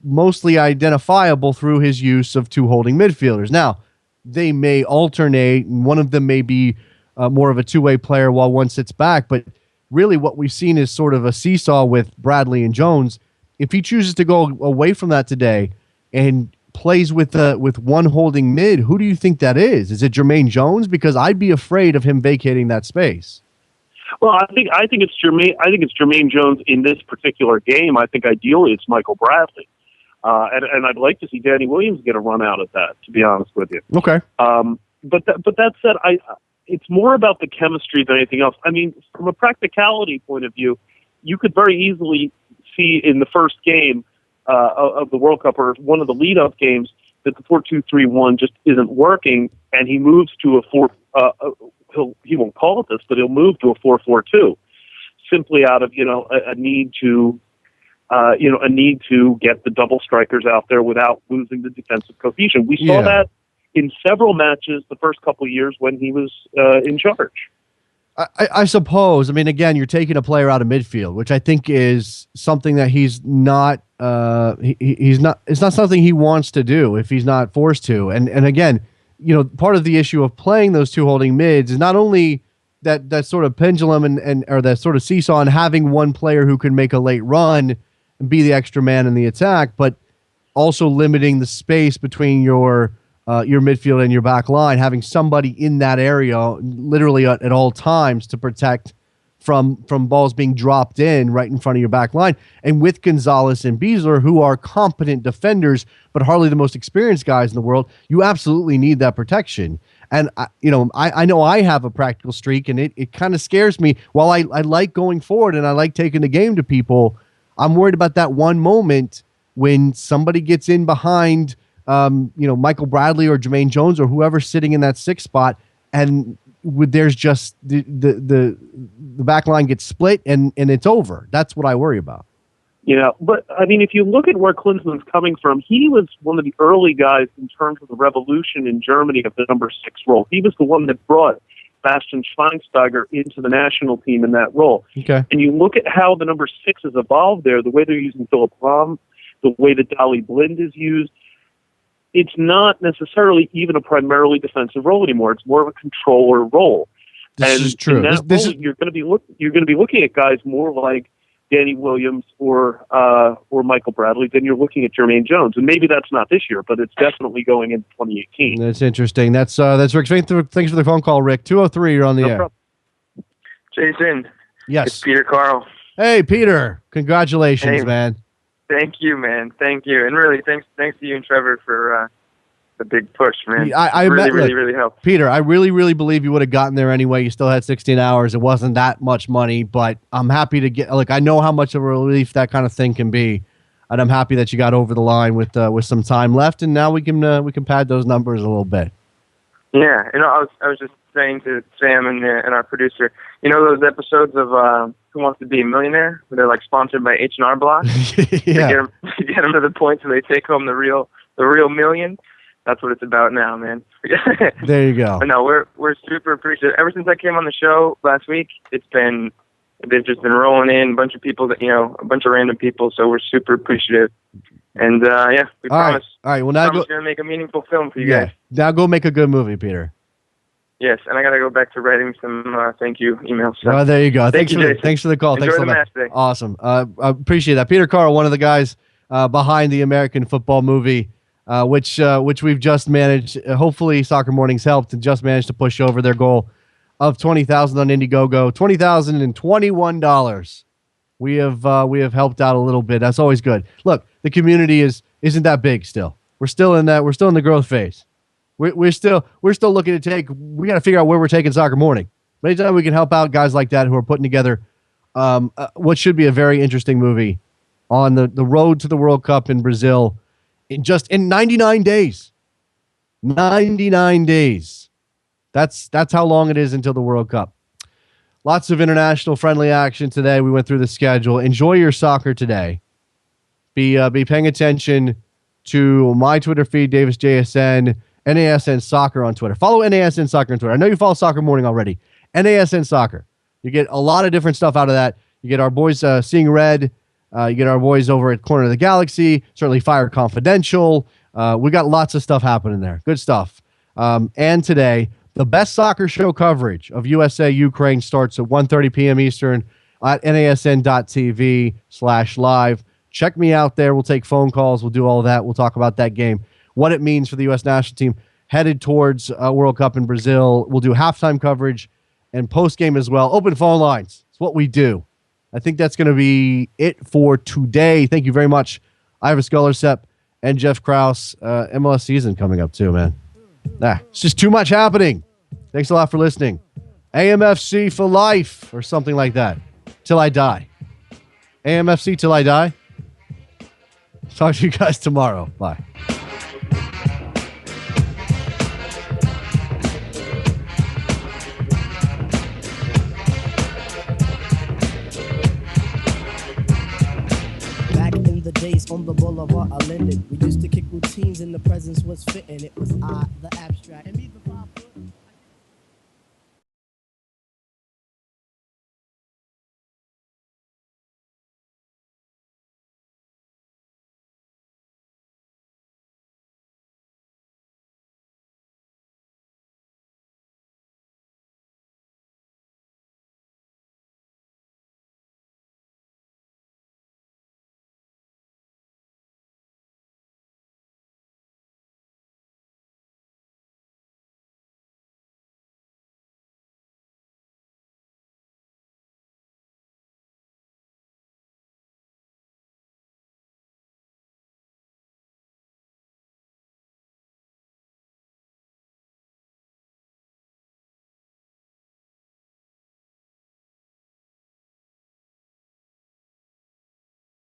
mostly identifiable through his use of two holding midfielders. Now, they may alternate, and one of them may be more of a two-way player while one sits back, but really what we've seen is sort of a seesaw with Bradley and Jones. If he chooses to go away from that today and plays with one holding mid, who do you think that is? Is it Jermaine Jones? Because I'd be afraid of him vacating that space. Well, I think it's Jermaine. I think it's Jermaine Jones in this particular game. I think ideally it's Michael Bradley, and I'd like to see Danny Williams get a run out of that. To be honest with you, okay. But that said, it's more about the chemistry than anything else. I mean, from a practicality point of view, you could very easily see in the first game of the World Cup or one of the lead-up games that the 4-2-3-1 just isn't working, and he moves to a four. He won't call it this, but he'll move to a 4-4-2, simply out of a need to get the double strikers out there without losing the defensive cohesion. We saw that in several matches the first couple of years when he was in charge. I suppose. I mean, again, you're taking a player out of midfield, which I think is something that he's not. He's not. It's not something he wants to do if he's not forced to. And again, part of the issue of playing those two holding mids is not only that sort of pendulum and or that sort of seesaw and having one player who can make a late run and be the extra man in the attack, but also limiting the space between your midfield and your back line, having somebody in that area literally at all times to protect from balls being dropped in right in front of your back line. And with Gonzalez and Beasler, who are competent defenders, but hardly the most experienced guys in the world, you absolutely need that protection. And, I know I have a practical streak, and it kind of scares me. While I like going forward and I like taking the game to people, I'm worried about that one moment when somebody gets in behind Michael Bradley or Jermaine Jones or whoever's sitting in that sixth spot, and there's just the back line gets split and it's over. That's what I worry about. But I mean, if you look at where Klinsmann's coming from, he was one of the early guys in terms of the revolution in Germany of the number 6 role. He was the one that brought Bastian Schweinsteiger into the national team in that role. Okay. And you look at how the number 6 has evolved there, the way they're using Philip Lahm, the way that Dali Blind is used. It's not necessarily even a primarily defensive role anymore. It's more of a controller role. This is true. In that role, you're going to be looking at guys more like Danny Williams or Michael Bradley than you're looking at Jermaine Jones. And maybe that's not this year, but it's definitely going into 2018. That's interesting. That's Rick. Thanks for the phone call, Rick. 203, you're on the air. Problem. Jason. Yes. It's Peter Carl. Hey, Peter. Congratulations, man. Thank you, man. Thank you. And really, thanks to you and Trevor for the big push, man. I really helped. Peter, I really, really believe you would have gotten there anyway. You still had 16 hours. It wasn't that much money, but I'm happy to get, I know how much of a relief that kind of thing can be. And I'm happy that you got over the line with some time left. And now we can pad those numbers a little bit. Yeah. I was just saying to Sam and our producer, those episodes of Who Wants to Be a Millionaire, where they're like sponsored by H&R Block. Yeah. To get them to the point so they take home the real million. That's what it's about now, man. There you go. But no, we're super appreciative. Ever since I came on the show last week, they've just been rolling in a bunch of people a bunch of random people. So we're super appreciative. And we promise. All right. Well, now we're gonna make a meaningful film for you guys. Now go make a good movie, Peter. Yes, and I gotta go back to writing some thank you emails. So. There you go. Thanks for the call. Enjoy the match today. Awesome. I appreciate that. Peter Carl, one of the guys behind the American Football Movie, which we've just managed. Hopefully, Soccer Morning's helped and just managed to push over their goal of $20,000 on Indiegogo. $20,021. We have helped out a little bit. That's always good. Look, the community isn't that big still. We're still in the growth phase. We're still looking to take. We got to figure out where we're taking Soccer Morning. But anytime we can help out guys like that who are putting together what should be a very interesting movie on the road to the World Cup in Brazil in 99 days. 99 days. That's how long it is until the World Cup. Lots of international friendly action today. We went through the schedule. Enjoy your soccer today. Be paying attention to my Twitter feed, DavisJSN, NASN Soccer on Twitter. Follow NASN Soccer on Twitter. I know you follow Soccer Morning already. NASN Soccer. You get a lot of different stuff out of that. You get our boys Seeing Red. You get our boys over at Corner of the Galaxy. Certainly Fire Confidential. We got lots of stuff happening there. Good stuff. And today, the best soccer show coverage of USA-Ukraine starts at 1:30 p.m. Eastern at nasn.tv/live. Check me out there. We'll take phone calls. We'll do all of that. We'll talk about that game, what it means for the U.S. national team headed towards World Cup in Brazil. We'll do halftime coverage and post-game as well. Open phone lines. It's what we do. I think that's going to be it for today. Thank you very much, Ivor Skullersep and Jeff Krause. MLS season coming up too, man. It's just too much happening. Thanks a lot for listening. AMFC for life or something like that. Till I die. AMFC till I die. Talk to you guys tomorrow. Bye. The days on the boulevard I landed. We used to kick routines and the presence was fitting. It was I, the abstract. And me, the